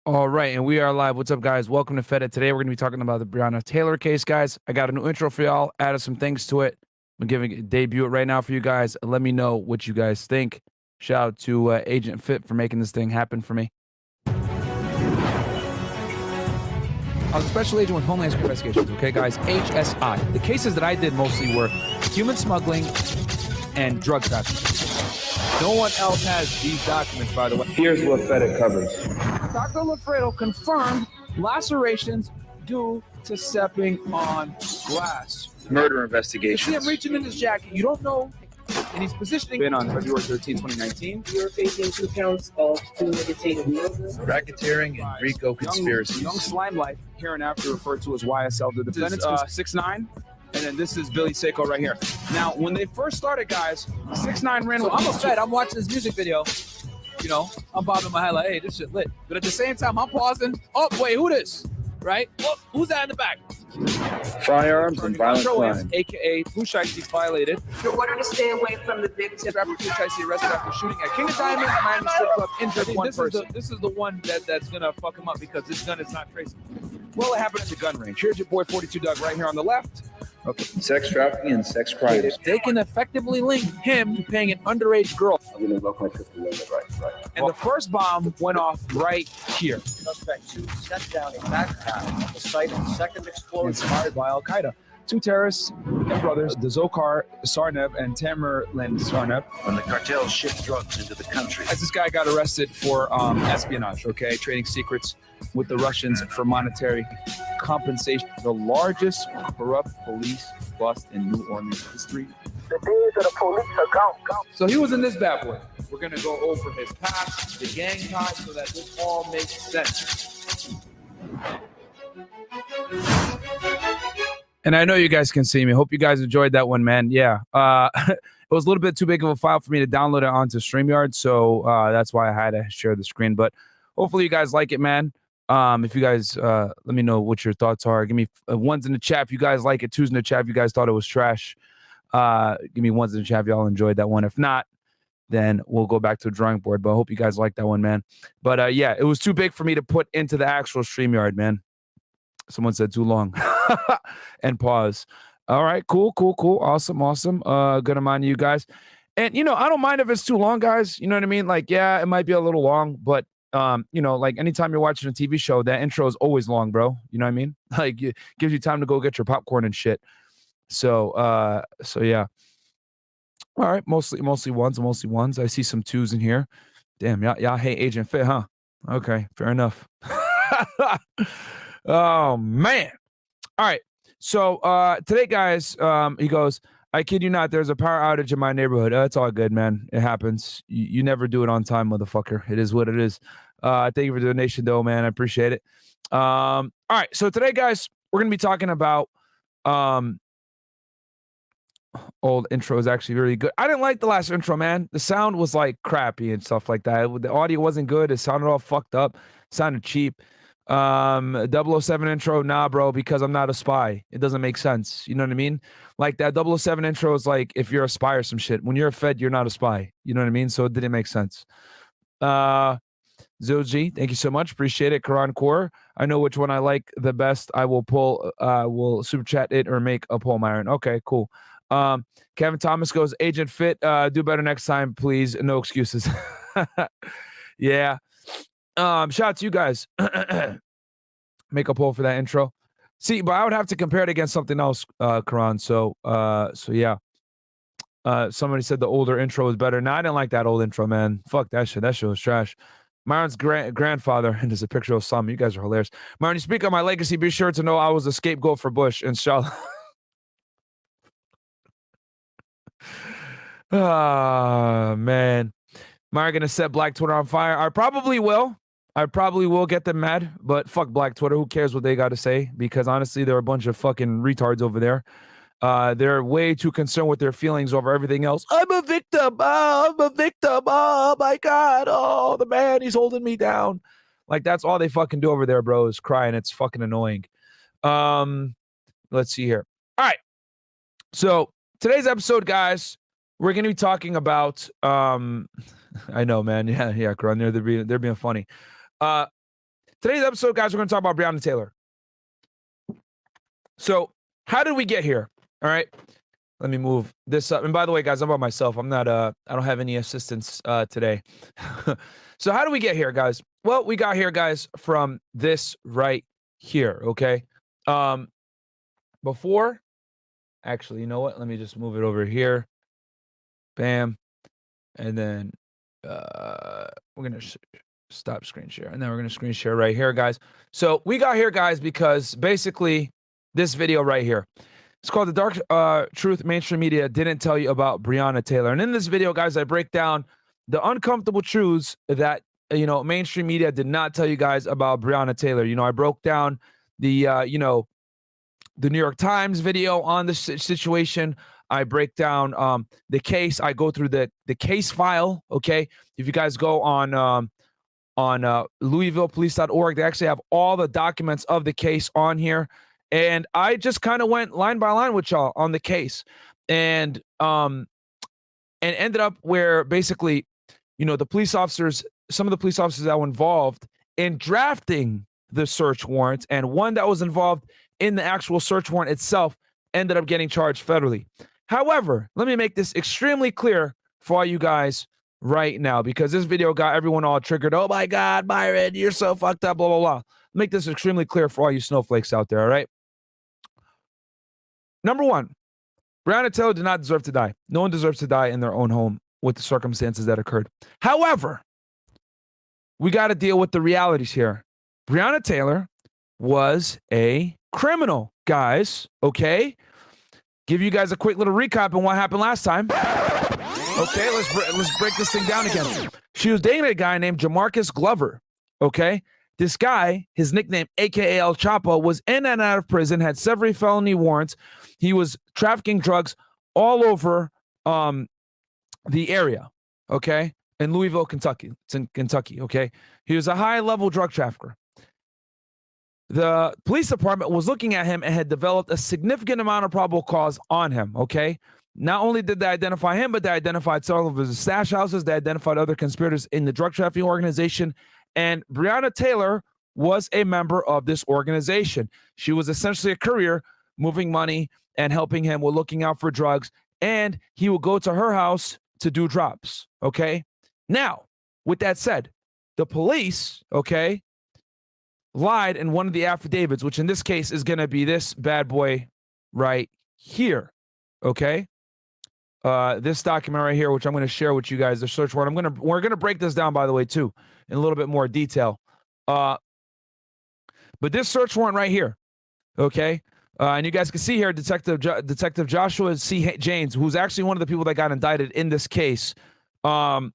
All right, and we are live. What's up, guys? Welcome to Fed It. Today, we're going to be talking about the Breonna Taylor case, guys. I got a new intro for y'all, added some things to it. I'm giving a debut it right now for you guys. Let me know what you guys think. Shout out to Agent Fit for making this thing happen for me. I was a special agent with Homeland Security Investigations, okay, guys? HSI. The cases that I did mostly were human smuggling and drug trafficking. No one else has these documents, by the way. Here's what FedEx covers. Dr. Lafredo confirmed lacerations due to stepping on glass. Murder investigations. You see him reaching in his jacket. You don't know, and he's positioning. Been on February 13, 2019. You're facing 2 counts of premeditated murder, Racketeering and RICO conspiracies. Young Slime Life, here and after referred to as YSL. The defendants was 6'9", and then this is Billy Seiko right here. Now, when they first started, guys, 6'9" ran. So I'm a Fed. I'm watching this music video. You know, I'm bobbing my head like, hey, this shit lit. But at the same time, I'm pausing. Oh, wait, who this? Right? Oh, who's that in the back? Firearms and violent crime. AKA Pushaisi violated. you're ordered to stay away from the victim. Rapper Pushaisi arrested after shooting at King of Diamonds, Miami strip club, injured one person. This is the one that's going to fuck him up because this gun is not traceable. Well, it happened at the gun range. Here's your boy 42 Doug right here on the left. Okay. Sex trafficking and sex crimes. They can effectively link him to paying an underage girl. I'm going to invoke my fifth amendment right. And the first bomb went off right here. Suspect 2 set down a backpack at the site of the second explosion. Inspired by Al-Qaeda. 2 terrorists and brothers, the Dzhokhar Sarnev and Tamerlan Sarnev. When the cartels ship drugs into the country. As this guy got arrested for espionage, okay, trading secrets with the Russians for monetary compensation. The largest corrupt police bust in New Orleans history. The days of the police are gone. So he was in this bad boy. We're gonna go over his past, the gang ties, so that this all makes sense. And I know you guys can see me. Hope you guys enjoyed that one, man. Yeah, it was a little bit too big of a file for me to download it onto StreamYard, so that's why I had to share the screen. But hopefully you guys like it, man. If you guys let me know what your thoughts are. Give me ones in the chat if you guys like it, twos in the chat if you guys thought it was trash. Give me ones in the chat if y'all enjoyed that one. If not, then we'll go back to the drawing board. But I hope you guys like that one, man. But yeah, it was too big for me to put into the actual StreamYard, man. Someone said too long. And pause. All right, cool. Awesome. Good amount of you guys. And, you know, I don't mind if it's too long, guys. You know what I mean? Like, yeah, it might be a little long, but, you know, like anytime you're watching a TV show, that intro is always long, bro. You know what I mean? Like, it gives you time to go get your popcorn and shit. So yeah. All right, mostly ones. I see some twos in here. Damn, y'all hate Agent Fit, huh? Okay, fair enough. Oh, man. All right. So today, guys, he goes, I kid you not, there's a power outage in my neighborhood. It's all good, man. It happens. You never do it on time, motherfucker. It is what it is. Thank you for the donation, though, man. I appreciate it. All right. So today, guys, we're going to be talking about old intro is actually really good. I didn't like the last intro, man. The sound was like crappy and stuff like that. The audio wasn't good. It sounded all fucked up. It sounded cheap. 007 intro, nah, bro, because I'm not a spy. It doesn't make sense. You know what I mean? Like that 007 intro is like if you're a spy or some shit. When you're a Fed, you're not a spy. You know what I mean? So it didn't make sense. Zoji, thank you so much. Appreciate it. Quran Core, I know which one I like the best. I will will super chat it or make a poll, Myron. Okay, cool. Kevin Thomas goes, Agent Fit, do better next time, please. No excuses. Yeah. Shout out to you guys. Make a poll for that intro. See, but I would have to compare it against something else, Karan. So yeah. Somebody said the older intro was better. No, I didn't like that old intro, man. Fuck that shit. That shit was trash. Myron's grandfather, and there's a picture of some. You guys are hilarious. Myron, you speak on my legacy. Be sure to know I was a scapegoat for Bush, inshallah. Ah, man. Myron gonna set Black Twitter on fire. I probably will get them mad, but fuck Black Twitter. Who cares what they got to say? Because honestly, they're a bunch of fucking retards over there. They're way too concerned with their feelings over everything else. I'm a victim. Oh, I'm a victim. Oh my God. Oh, the man, he's holding me down. Like that's all they fucking do over there, bro, is cry, and it's fucking annoying. Let's see here. All right. So today's episode, guys, we're gonna be talking about I know, man. Yeah, Karan, they're being funny. Today's episode, guys, we're going to talk about Breonna Taylor. So how did we get here? All right. Let me move this up. And by the way, guys, I'm by myself. I'm not, I don't have any assistance today. So how do we get here, guys? Well, we got here, guys, from this right here, okay? Before, actually, you know what? Let me just move it over here. Bam. And then we're going to stop screen share. And then we're going to screen share right here, guys. So we got here, guys, because basically this video right here, it's called The Dark Truth Mainstream Media Didn't Tell You About Breonna Taylor. And in this video, guys, I break down the uncomfortable truths that, you know, mainstream media did not tell you guys about Breonna Taylor. You know, I broke down the, you know, the New York Times video on the situation. I break down the case. I go through the case file, okay? If you guys go on LouisvillePolice.org, they actually have all the documents of the case on here. And I just kind of went line by line with y'all on the case, and ended up where basically, you know, the police officers, some of the police officers that were involved in drafting the search warrants, and one that was involved in the actual search warrant itself, ended up getting charged federally. However, let me make this extremely clear for all you guys right now, because this video got everyone all triggered. Oh my God, Myron, you're so fucked up, blah, blah, blah. Make this extremely clear for all you snowflakes out there, all right? Number one, Breonna Taylor did not deserve to die. No one deserves to die in their own home with the circumstances that occurred. However, we got to deal with the realities here. Breonna Taylor was a criminal, guys, okay? Give you guys a quick little recap on what happened last time. Okay, let's break this thing down again. She was dating a guy named Jamarcus Glover, okay? This guy, his nickname, AKA El Chapo, was in and out of prison, had several felony warrants. He was trafficking drugs all over the area, okay? In Louisville, Kentucky. It's in Kentucky, okay? He was a high-level drug trafficker. The police department was looking at him and had developed a significant amount of probable cause on him, okay? Not only did they identify him, but they identified several of his stash houses. They identified other conspirators in the drug trafficking organization. And Breonna Taylor was a member of this organization. She was essentially a courier, moving money and helping him with looking out for drugs. And he would go to her house to do drops, okay? Now, with that said, the police, okay, lied in one of the affidavits, which in this case is going to be this bad boy right here, okay? This document right here, which I'm going to share with you guys, the search warrant. We're going to break this down, by the way, too, in a little bit more detail. But this search warrant right here, okay? And you guys can see here, Detective Joshua C. Jayne, who's actually one of the people that got indicted in this case. In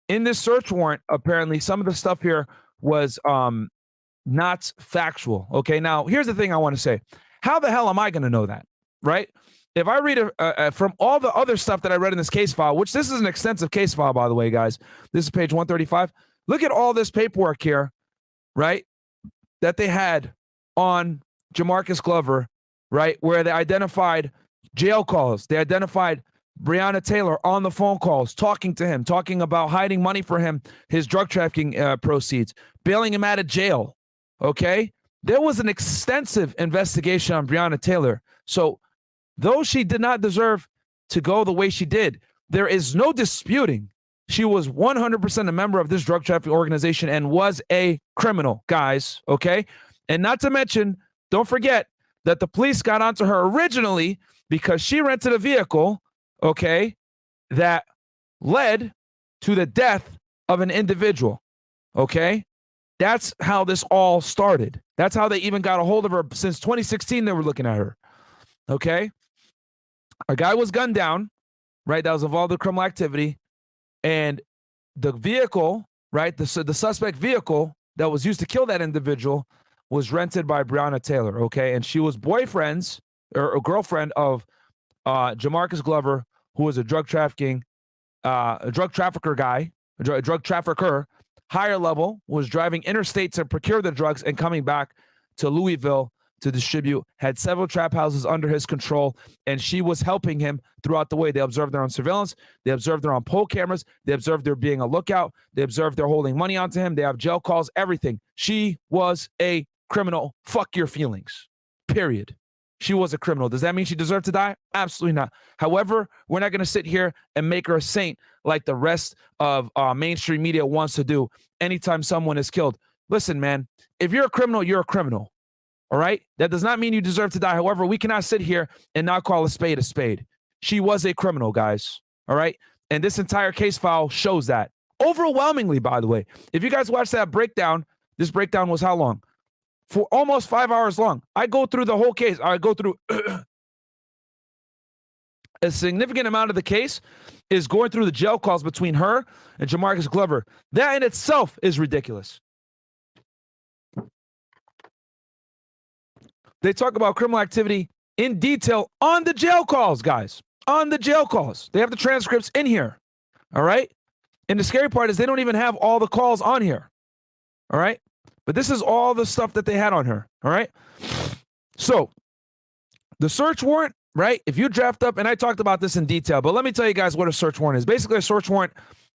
this search warrant, apparently, some of the stuff here was not factual. Okay, now here's the thing I want to say. How the hell am I going to know that, right? If I read from all the other stuff that I read in this case file, which this is an extensive case file, by the way, guys. This is page 135. Look at all this paperwork here, right, that they had on Jamarcus Glover, right, where they identified jail calls. They identified Breonna Taylor on the phone calls, talking to him, talking about hiding money for him, his drug trafficking proceeds, bailing him out of jail, okay? There was an extensive investigation on Breonna Taylor. So though she did not deserve to go the way she did, there is no disputing she was 100% a member of this drug trafficking organization and was a criminal, guys, okay? And not to mention, don't forget that the police got onto her originally because she rented a vehicle, okay, that led to the death of an individual, okay? That's how this all started. That's how they even got a hold of her. Since 2016, they were looking at her, okay? A guy was gunned down, right? That was involved in criminal activity. And the vehicle, right, the suspect vehicle that was used to kill that individual was rented by Breonna Taylor, okay? And she was boyfriends or a girlfriend of Jamarcus Glover, who was a drug trafficker guy, a drug trafficker, higher level, was driving interstate to procure the drugs and coming back to Louisville to distribute, had several trap houses under his control, and she was helping him throughout the way. They observed her on surveillance. They observed her on poll cameras. They observed her being a lookout. They observed her holding money onto him. They have jail calls, everything. She was a criminal. Fuck your feelings. Period. She was a criminal. Does that mean she deserved to die? Absolutely not. However, we're not going to sit here and make her a saint like the rest of mainstream media wants to do anytime someone is killed. Listen, man, if you're a criminal, you're a criminal. All right? That does not mean you deserve to die. However, we cannot sit here and not call a spade a spade. She was a criminal, guys. All right? And this entire case file shows that. Overwhelmingly, by the way. If you guys watch that breakdown, this breakdown was how long? For almost 5 hours long. I go through the whole case. I go through a significant amount of the case is going through the jail calls between her and Jamarcus Glover. That in itself is ridiculous. They talk about criminal activity in detail on the jail calls, guys. On the jail calls. They have the transcripts in here. All right? And the scary part is they don't even have all the calls on here. All right? But this is all the stuff that they had on her. All right? So, the search warrant, right? If you draft up, and I talked about this in detail, but let me tell you guys what a search warrant is. Basically, a search warrant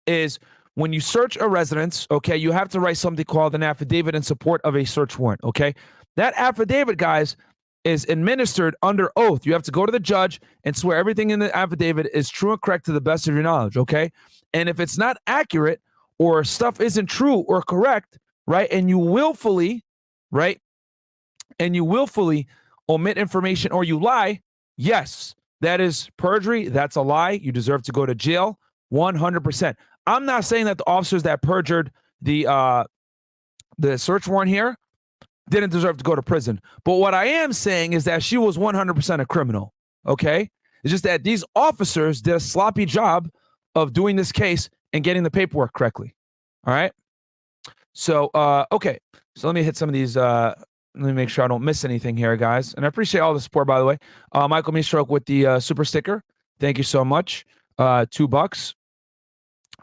is when you search a residence, okay, you have to write something called an affidavit in support of a search warrant, okay? That affidavit, guys, is administered under oath. You have to go to the judge and swear everything in the affidavit is true and correct to the best of your knowledge, okay? And if it's not accurate or stuff isn't true or correct, right, and you willfully, right, and you willfully omit information or you lie, yes, that is perjury. That's a lie. You deserve to go to jail 100%. I'm not saying that the officers that perjured the search warrant here didn't deserve to go to prison. But what I am saying is that she was 100% a criminal, okay? It's just that these officers did a sloppy job of doing this case and getting the paperwork correctly, all right? So, okay. So let me hit some of these. Let me make sure I don't miss anything here, guys. And I appreciate all the support, by the way. Michael Meestroke with the super sticker. Thank you so much. $2.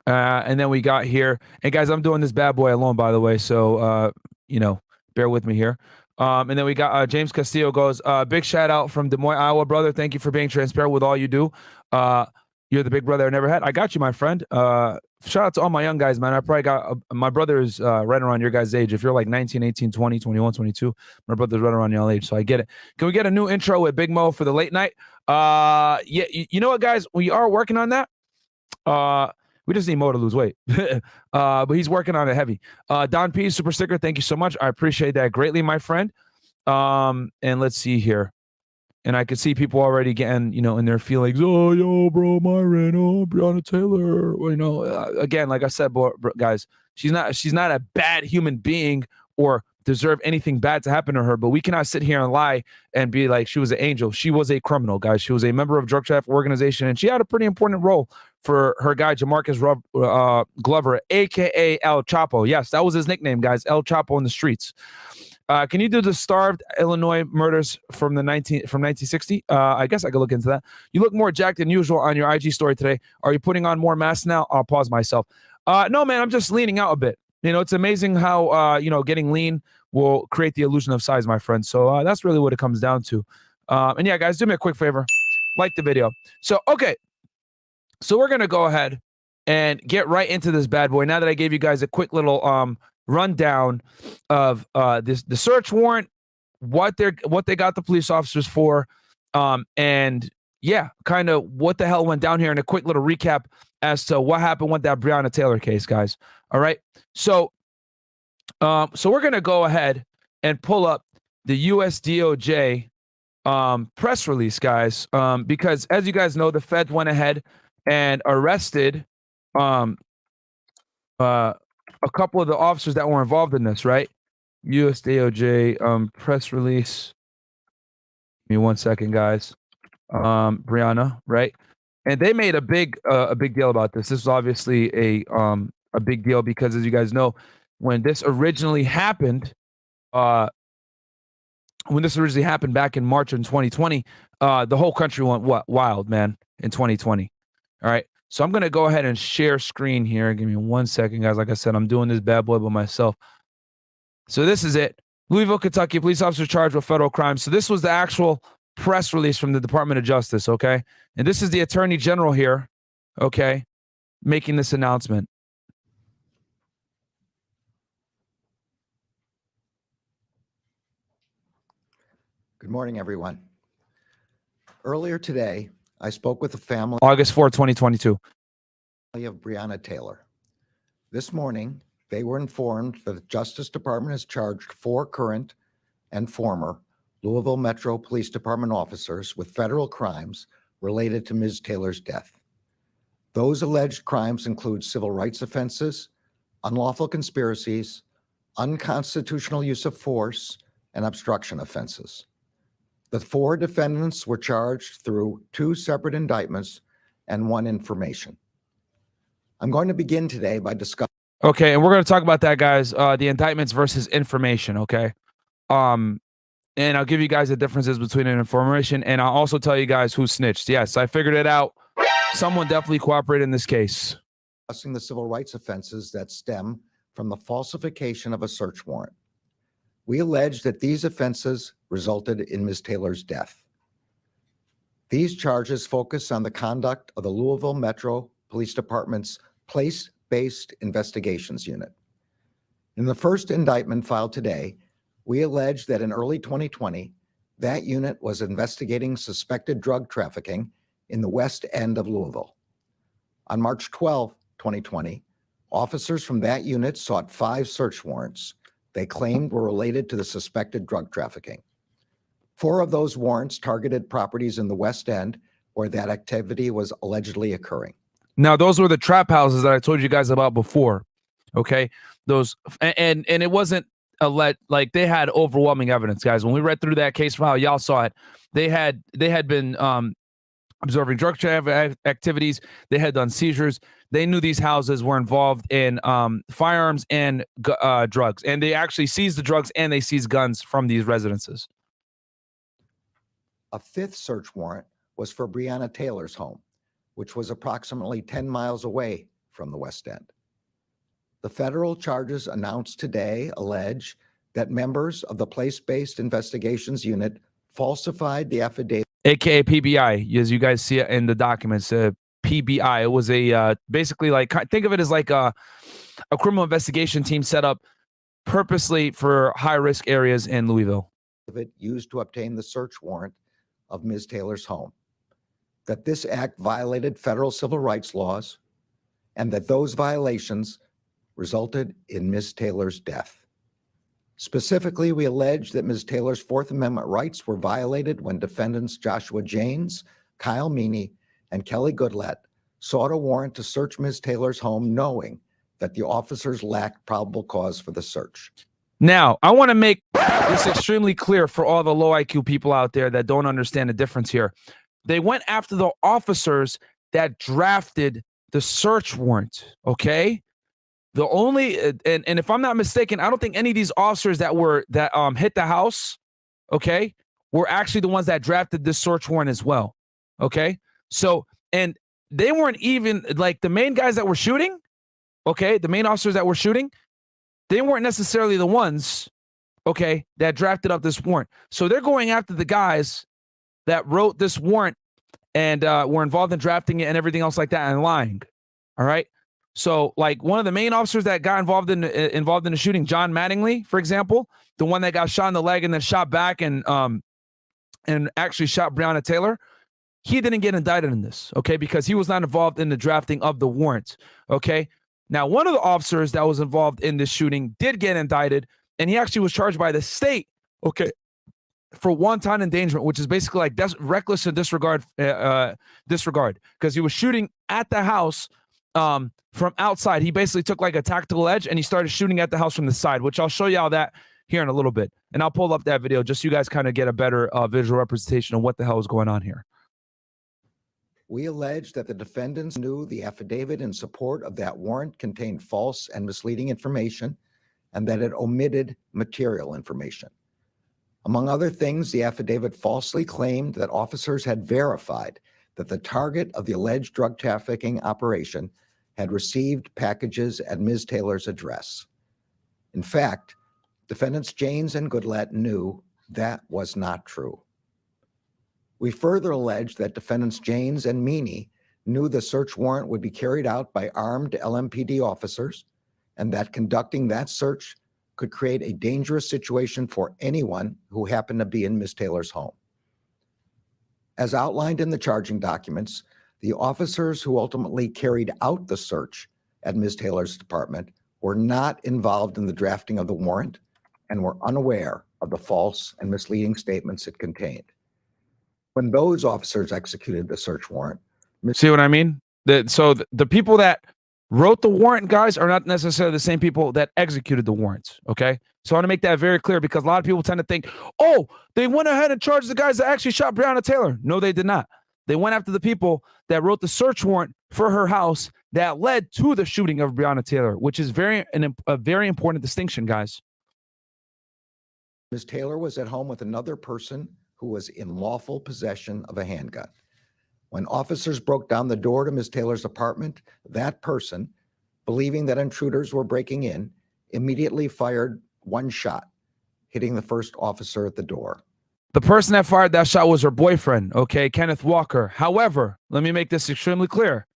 And then we got here. And guys, I'm doing this bad boy alone, by the way. So, you know, bear with me here. And then we got James Castillo goes, big shout out from Des Moines, Iowa, brother. Thank you for being transparent with all you do. You're the big brother I never had. I got you, my friend. Shout out to all my young guys, man. I probably got my brother is right around your guys' age. If you're like 19, 18, 20, 21, 22, my brother's right around your age. So I get it. Can we get a new intro with Big Mo for the late night? Yeah, you know what, guys? We are working on that. We just need Mo to lose weight. But he's working on it heavy. Don P, super sticker. Thank you so much. I appreciate that greatly, my friend. And let's see here. And I could see people already getting, you know, in their feelings. Oh, yo, bro, Myron. Oh, Breonna Taylor. Well, you know, again, like I said, guys, she's not a bad human being or deserve anything bad to happen to her. But we cannot sit here and lie and be like she was an angel. She was a criminal, guys. She was a member of drug trafficking organization, and she had a pretty important role for her guy, Jamarcus Glover, a.k.a. El Chapo. Yes, that was his nickname, guys. El Chapo in the streets. Can you do the starved Illinois murders from 1960? I guess I could look into that. You look more jacked than usual on your IG story today. Are you putting on more masks now? I'll pause myself. No, man, I'm just leaning out a bit. You know, it's amazing how, you know, getting lean will create the illusion of size, my friend. So that's really what it comes down to. And yeah, guys, do me a quick favor. Like the video. So, okay. So we're going to go ahead and get right into this bad boy. Now that I gave you guys a quick little rundown of the search warrant, what they got the police officers for, and yeah, kind of what the hell went down here, and a quick little recap as to what happened with that Breonna Taylor case, guys. All right, so we're gonna go ahead and pull up the USDOJ press release, guys, because as you guys know, the Fed went ahead and arrested a couple of the officers that were involved in this, right? USDOJ press release. Give me 1 second, guys. Breonna, right? And they made a big deal about this. This is obviously a big deal because, as you guys know, when this originally happened back in March in 2020, the whole country went wild, man, in 2020. All right. So I'm going to go ahead and share screen here. Give me 1 second, guys. Like I said, I'm doing this bad boy by myself. So this is it. Louisville, Kentucky, police officer charged with federal crimes. So this was the actual press release from the Department of Justice, okay? And this is the Attorney General here, okay, making this announcement. Good morning, everyone. Earlier today, I spoke with the family August 4, 2022. of Breonna Taylor. This morning, they were informed that the Justice Department has charged 4 current and former Louisville Metro Police Department officers with federal crimes related to Ms. Taylor's death. Those alleged crimes include civil rights offenses, unlawful conspiracies, unconstitutional use of force, and obstruction offenses. The 4 defendants were charged through 2 separate indictments and 1 information. I'm going to begin today by discussing. Okay, and we're going to talk about that, guys. The indictments versus information. Okay, and I'll give you guys the differences between an information, and I'll also tell you guys who snitched. Yes, I figured it out. Someone definitely cooperated in this case. Discussing the civil rights offenses that stem from the falsification of a search warrant. We allege that these offenses resulted in Ms. Taylor's death. These charges focus on the conduct of the Louisville Metro Police Department's place-based investigations unit. In the first indictment filed today, we allege that in early 2020, that unit was investigating suspected drug trafficking in the west end of Louisville. On March 12, 2020, officers from that unit sought 5 search warrants they claimed were related to the suspected drug trafficking. 4 of those warrants targeted properties in the West End where that activity was allegedly occurring. Now, those were the trap houses that I told you guys about before. Okay, those and it wasn't like they had overwhelming evidence, guys. When we read through that case file, y'all saw it. They had been observing drug trafficking activities. They had done seizures. They knew these houses were involved in firearms and drugs, and they actually seized the drugs and they seized guns from these residences. A 5th search warrant was for Breonna Taylor's home, which was approximately 10 miles away from the West End. The federal charges announced today allege that members of the place-based investigations unit falsified the affidavit, AKA PBI, as you guys see it in the documents. PBI. It was a basically, like, think of it as like a criminal investigation team set up purposely for high-risk areas in Louisville. used to obtain the search warrant of Ms. Taylor's home, that this act violated federal civil rights laws, and that those violations resulted in Ms. Taylor's death. Specifically, we allege that Ms. Taylor's Fourth Amendment rights were violated when defendants Joshua Jaynes, Kyle Meany, and Kelly Goodlatte sought a warrant to search Ms. Taylor's home knowing that the officers lacked probable cause for the search. Now, I want to make this extremely clear for all the low IQ people out there that don't understand the difference here. They went after the officers that drafted the search warrant, okay? The only, and if I'm not mistaken, I don't think any of these officers that hit the house, okay, were actually the ones that drafted this search warrant as well, okay? So, and they weren't even, like, the main guys that were shooting, okay, the main officers that were shooting, they weren't necessarily the ones, okay, that drafted up this warrant. So they're going after the guys that wrote this warrant and were involved in drafting it and everything else like that and lying, all right? So, like, one of the main officers that got involved in the shooting, John Mattingly, for example, the one that got shot in the leg and then shot back and actually shot Breonna Taylor, he didn't get indicted in this, okay, because he was not involved in the drafting of the warrant, okay? Now, one of the officers that was involved in this shooting did get indicted, and he actually was charged by the state, okay, for wanton endangerment, which is basically like reckless and disregard, because he was shooting at the house from outside. He basically took like a tactical edge and he started shooting at the house from the side, which I'll show you all that here in a little bit. And I'll pull up that video just so you guys kind of get a better visual representation of what the hell is going on here. We allege that the defendants knew the affidavit in support of that warrant contained false and misleading information and that it omitted material information. Among other things, the affidavit falsely claimed that officers had verified that the target of the alleged drug trafficking operation had received packages at Ms. Taylor's address. In fact, defendants Jaynes and Goodlatte knew that was not true. We further allege that defendants Jaynes and Meany knew the search warrant would be carried out by armed LMPD officers and that conducting that search could create a dangerous situation for anyone who happened to be in Ms. Taylor's home. As outlined in the charging documents, the officers who ultimately carried out the search at Ms. Taylor's apartment were not involved in the drafting of the warrant and were unaware of the false and misleading statements it contained. When those officers executed the search warrant, See what I mean? So the people that wrote the warrant, guys, are not necessarily the same people that executed the warrants, okay? So I want to make that very clear because a lot of people tend to think, oh, they went ahead and charged the guys that actually shot Breonna Taylor. No, they did not. They went after the people that wrote the search warrant for her house that led to the shooting of Breonna Taylor, which is a very important distinction, guys. Ms. Taylor was at home with another person who was in lawful possession of a handgun. When officers broke down the door to Ms. Taylor's apartment, that person, believing that intruders were breaking in, immediately fired one shot, hitting the first officer at the door. The person that fired that shot was her boyfriend, okay, Kenneth Walker. However, let me make this extremely clear.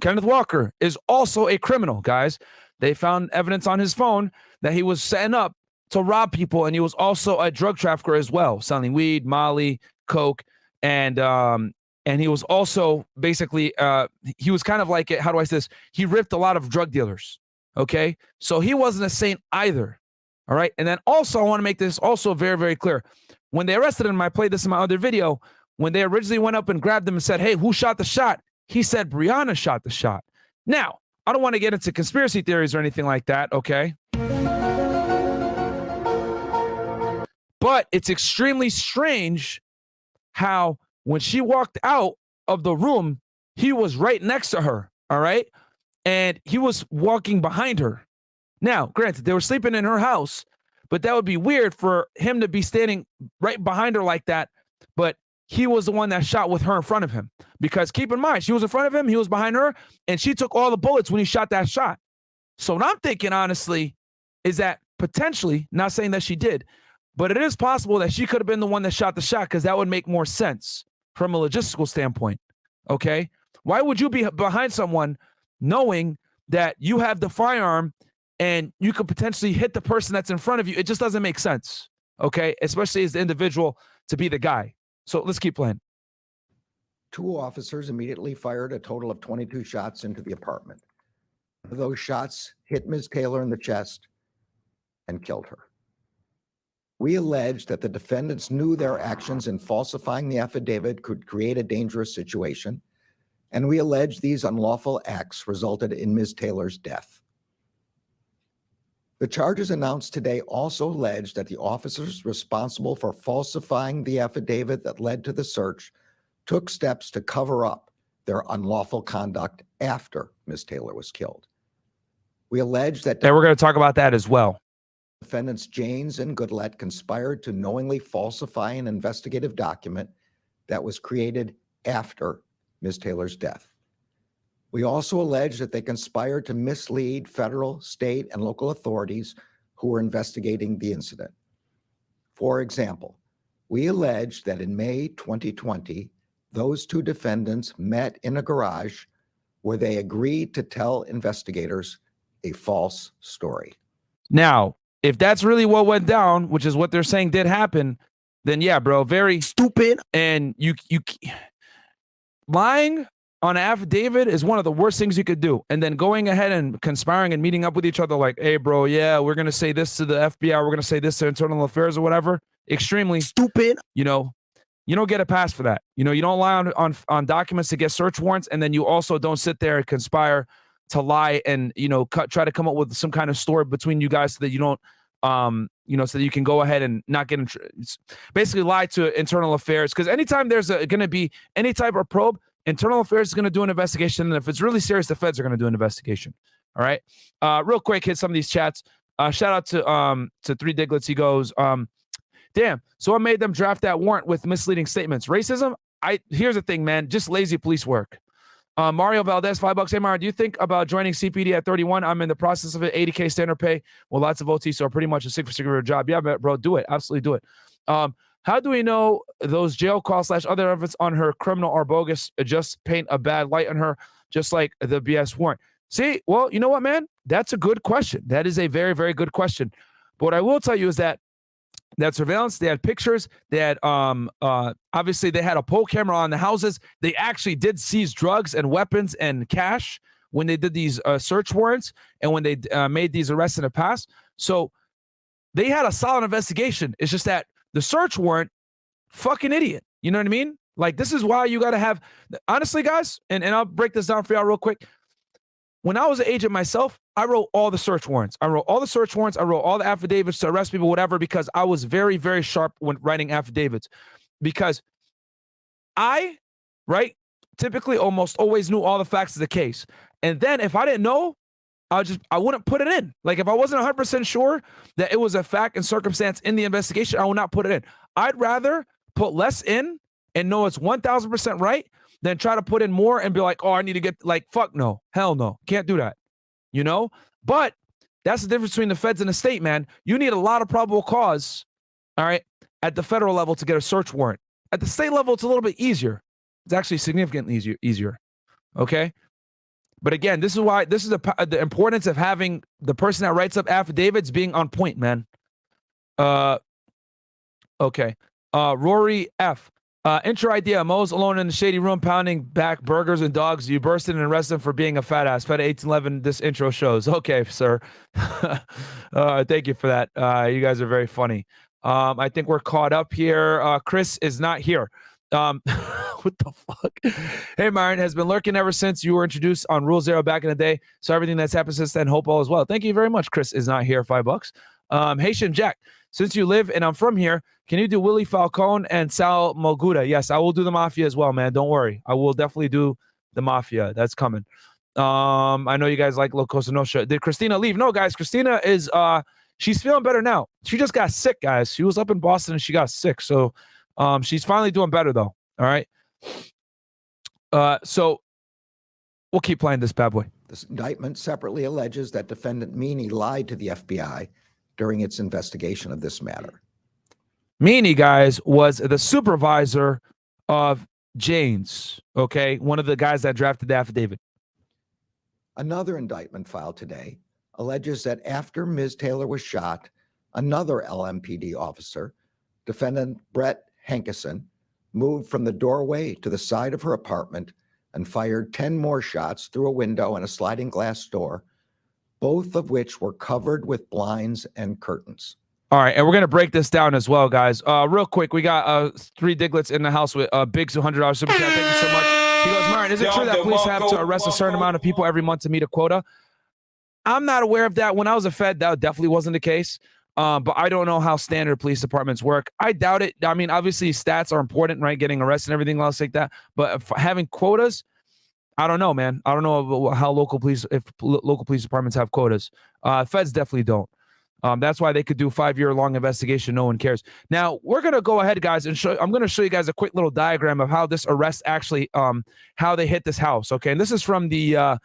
Kenneth Walker is also a criminal, guys. They found evidence on his phone that he was setting up to rob people, and he was also a drug trafficker as well, selling weed, Molly, coke, and he was also basically he was kind of like, how do I say this? He ripped a lot of drug dealers. Okay, so he wasn't a saint either. All right, and then also I want to make this also very, very clear. When they arrested him, I played this in my other video. When they originally went up and grabbed him and said, "Hey, who shot the shot?" He said Breonna shot the shot. Now, I don't want to get into conspiracy theories or anything like that. Okay. But it's extremely strange how when she walked out of the room, he was right next to her, all right? And he was walking behind her. Now, granted, they were sleeping in her house, but that would be weird for him to be standing right behind her like that. But he was the one that shot with her in front of him. Because keep in mind, she was in front of him, he was behind her, and she took all the bullets when he shot that shot. So what I'm thinking, honestly, is that potentially, not saying that she did, but it is possible that she could have been the one that shot the shot because that would make more sense from a logistical standpoint, okay? Why would you be behind someone knowing that you have the firearm and you could potentially hit the person that's in front of you? It just doesn't make sense, okay? Especially as the individual to be the guy. So let's keep playing. 2 officers immediately fired a total of 22 shots into the apartment. Those shots hit Ms. Taylor in the chest and killed her. We allege that the defendants knew their actions in falsifying the affidavit could create a dangerous situation, and we allege these unlawful acts resulted in Ms. Taylor's death. The charges announced today also allege that the officers responsible for falsifying the affidavit that led to the search took steps to cover up their unlawful conduct after Ms. Taylor was killed. We allege that And we're going to talk about that as well. defendants Jayne and Goodlett conspired to knowingly falsify an investigative document that was created after Ms. Taylor's death. We also allege that they conspired to mislead federal, state, and local authorities who were investigating the incident. For example, we allege that in May 2020, those 2 defendants met in a garage where they agreed to tell investigators a false story. Now, if that's really what went down, which is what they're saying did happen, then yeah, bro, very stupid. And you lying on an affidavit is one of the worst things you could do. And then going ahead and conspiring and meeting up with each other like, hey, bro, yeah, we're going to say this to the FBI. We're going to say this to Internal Affairs or whatever. Extremely stupid. You know, you don't get a pass for that. You know, you don't lie on documents to get search warrants. And then you also don't sit there and conspire to lie and, you know, try to come up with some kind of story between you guys so that you don't, you know, so that you can go ahead and not get basically lie to Internal Affairs. Because anytime there's going to be any type of probe, Internal Affairs is going to do an investigation. And if it's really serious, the feds are going to do an investigation. All right. Real quick, hit some of these chats. Shout out to 3 Diglets. He goes, damn, so I made them draft that warrant with misleading statements. Racism? Here's the thing, man. Just lazy police work. Mario Valdez, $5. Hey, Mario, do you think about joining CPD at 31? I'm in the process of it. 80K standard pay. Well, lots of OT, so pretty much a 6-figure job. Yeah, bro, do it. Absolutely do it. How do we know those jail calls / other evidence on her criminal or bogus just paint a bad light on her, just like the BS warrant? See, well, you know what, man? That's a good question. That is a very, very good question. But what I will tell you is that surveillance, they had pictures, they had obviously they had a poll camera on the houses. They actually did seize drugs and weapons and cash when they did these search warrants and when they made these arrests in the past. So they had a solid investigation. It's just that the search warrant, fucking idiot. You know what I mean? Like, this is why you got to have, honestly, guys, and I'll break this down for y'all real quick. When I was an agent myself, I wrote all the search warrants. I wrote all the affidavits to arrest people, whatever, because I was very, very sharp when writing affidavits. Because I, right, typically almost always knew all the facts of the case. And then if I didn't know, I wouldn't put it in. Like, if I wasn't 100% sure that it was a fact and circumstance in the investigation, I would not put it in. I'd rather put less in and know it's 1,000% right than try to put in more and be like, oh, I need to get, like, fuck no, hell no, can't do that, you know? But that's the difference between the feds and the state, man. You need a lot of probable cause, all right, at the federal level to get a search warrant. At the state level, it's a little bit easier. It's actually significantly easier, okay? But again, this is why, this is the importance of having the person that writes up affidavits being on point, man. Okay. Rory F. Intro idea. Mo's alone in the shady room pounding back burgers and dogs. You bursted and arrested him for being a fat ass. Fed 1811, this intro shows. Okay, sir. Thank you for that. You guys are very funny. I think we're caught up here. Chris is not here. What the fuck? Hey, Myron has been lurking ever since you were introduced on Rule Zero back in the day. So everything that's happened since then, hope all is well. Thank you very much. Chris is not here. $5. Haitian Jack, since you live and I'm from here, can you do Willie Falcone and Sal Moguda? Yes, I will do the Mafia as well, man. Don't worry. I will definitely do the Mafia. That's coming. I know you guys like La Cosa Nostra. Did Christina leave? No, guys. Christina is she's feeling better now. She just got sick, guys. She was up in Boston and she got sick. So she's finally doing better though. All right. So we'll keep playing this bad boy. This indictment separately alleges that defendant Meany lied to the FBI during its investigation of this matter. Meany, guys, was the supervisor of Jayne's, okay? One of the guys that drafted the affidavit. Another indictment filed today alleges that after Ms. Taylor was shot, another LMPD officer, defendant Brett Hankison, moved from the doorway to the side of her apartment and fired 10 more shots through a window and a sliding glass door, both of which were covered with blinds and curtains. All right, and we're going to break this down as well, guys. Real quick, we got 3 Diglets in the house with a big $200 super chat. Thank you so much. He goes, Myron, is it true that police have to arrest a certain amount of people every month to meet a quota? I'm not aware of that. When I was a Fed, that definitely wasn't the case. But I don't know how standard police departments work. I doubt it. I mean, obviously, stats are important, right? Getting arrested and everything else like that. But having quotas, I don't know, man. I don't know how local police departments have quotas. Feds definitely don't. That's why they could do 5-year-long investigation. No one cares. Now, we're going to go ahead, guys, and I'm going to show you guys a quick little diagram of how this arrest actually, how they hit this house, okay? And this is from the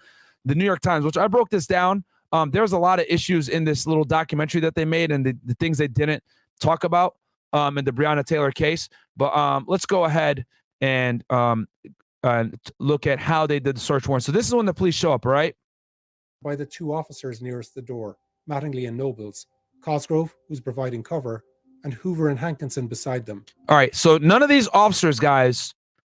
New York Times, which I broke this down. There's a lot of issues in this little documentary that they made and the things they didn't talk about in the Breonna Taylor case. But let's go ahead and look at how they did the search warrant. So this is when the police show up, all right? By the 2 officers nearest the door, Mattingly and Nobles, Cosgrove, who's providing cover, and Hoover and Hankison beside them. All right, so none of these officers, guys,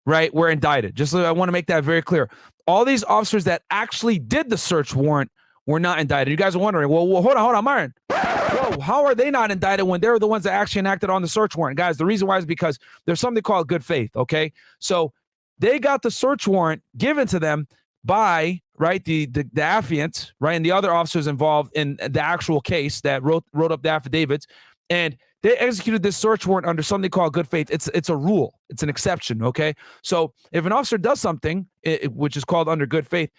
right, were indicted. Just I want to make that very clear. All these officers that actually did the search warrant were not indicted. You guys are wondering, well, hold on, Myron. Whoa, how are they not indicted when they're the ones that actually enacted on the search warrant? Guys, the reason why is because there's something called good faith, okay? So they got the search warrant given to them by, right, the affiant, right, and the other officers involved in the actual case that wrote up the affidavits, and they executed this search warrant under something called good faith. It's a rule. It's an exception, okay? So if an officer does something, which is called under good faith,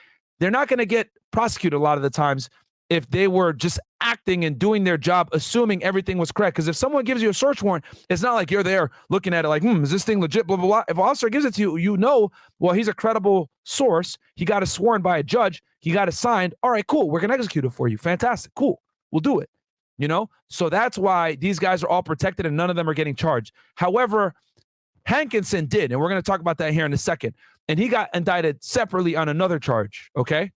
they're not going to get prosecuted a lot of the times if they were just acting and doing their job, assuming everything was correct. Because if someone gives you a search warrant, it's not like you're there looking at it like, is this thing legit, blah, blah, blah. If an officer gives it to you, you know, well, he's a credible source. He got it sworn by a judge. He got it signed. All right, cool. We're going to execute it for you. Fantastic. Cool. We'll do it. You know? So that's why these guys are all protected and none of them are getting charged. However, Hankison did, and we're going to talk about that here in a second. And he got indicted separately on another charge, okay?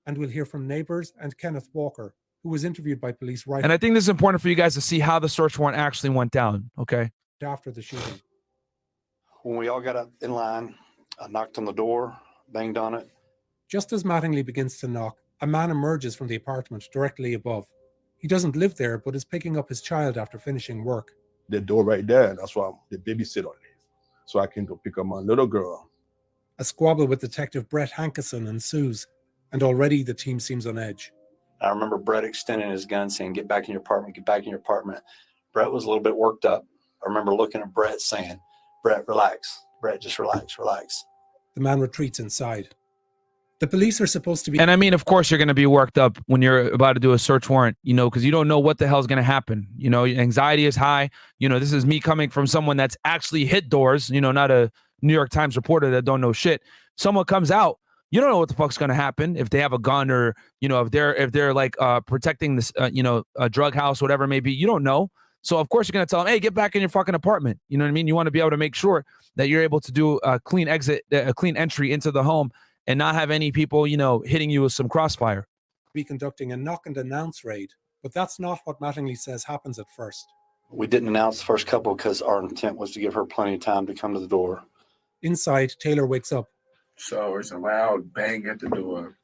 And we'll hear from neighbors and Kenneth Walker, who was interviewed by police right And I think this is important for you guys to see how the search warrant actually went down. Okay. after the shooting. When we all got up in line, I knocked on the door, banged on it. Just as Mattingly begins to knock, a man emerges from the apartment directly above. He doesn't live there, but is picking up his child after finishing work. The door right there, that's why the babysitter lives. So I can go pick up my little girl. A squabble with Detective Brett Hankison ensues, and already the team seems on edge. I remember Brett extending his gun saying, "Get back in your apartment, get back in your apartment." Brett was a little bit worked up. I remember looking at Brett saying, "Brett, relax. Brett, just relax, relax." The man retreats inside. The police are supposed to be... And I mean, of course, you're going to be worked up when you're about to do a search warrant, you know, because you don't know what the hell's going to happen. You know, anxiety is high. You know, this is me coming from someone that's actually hit doors, you know, not a New York Times reporter that don't know shit. Someone comes out, you don't know what the fuck's going to happen if they have a gun or, you know, if they're like protecting this, you know, a drug house, whatever it may be. You don't know. So, of course, you're going to tell them, hey, get back in your fucking apartment. You know what I mean? You want to be able to make sure that you're able to do a clean exit, a clean entry into the home and not have any people, you know, hitting you with some crossfire. Be conducting a knock and announce raid, but that's not what Mattingly says happens at first. We didn't announce the first couple because our intent was to give her plenty of time to come to the door. Inside, Taylor wakes up. So it's a loud bang at the door.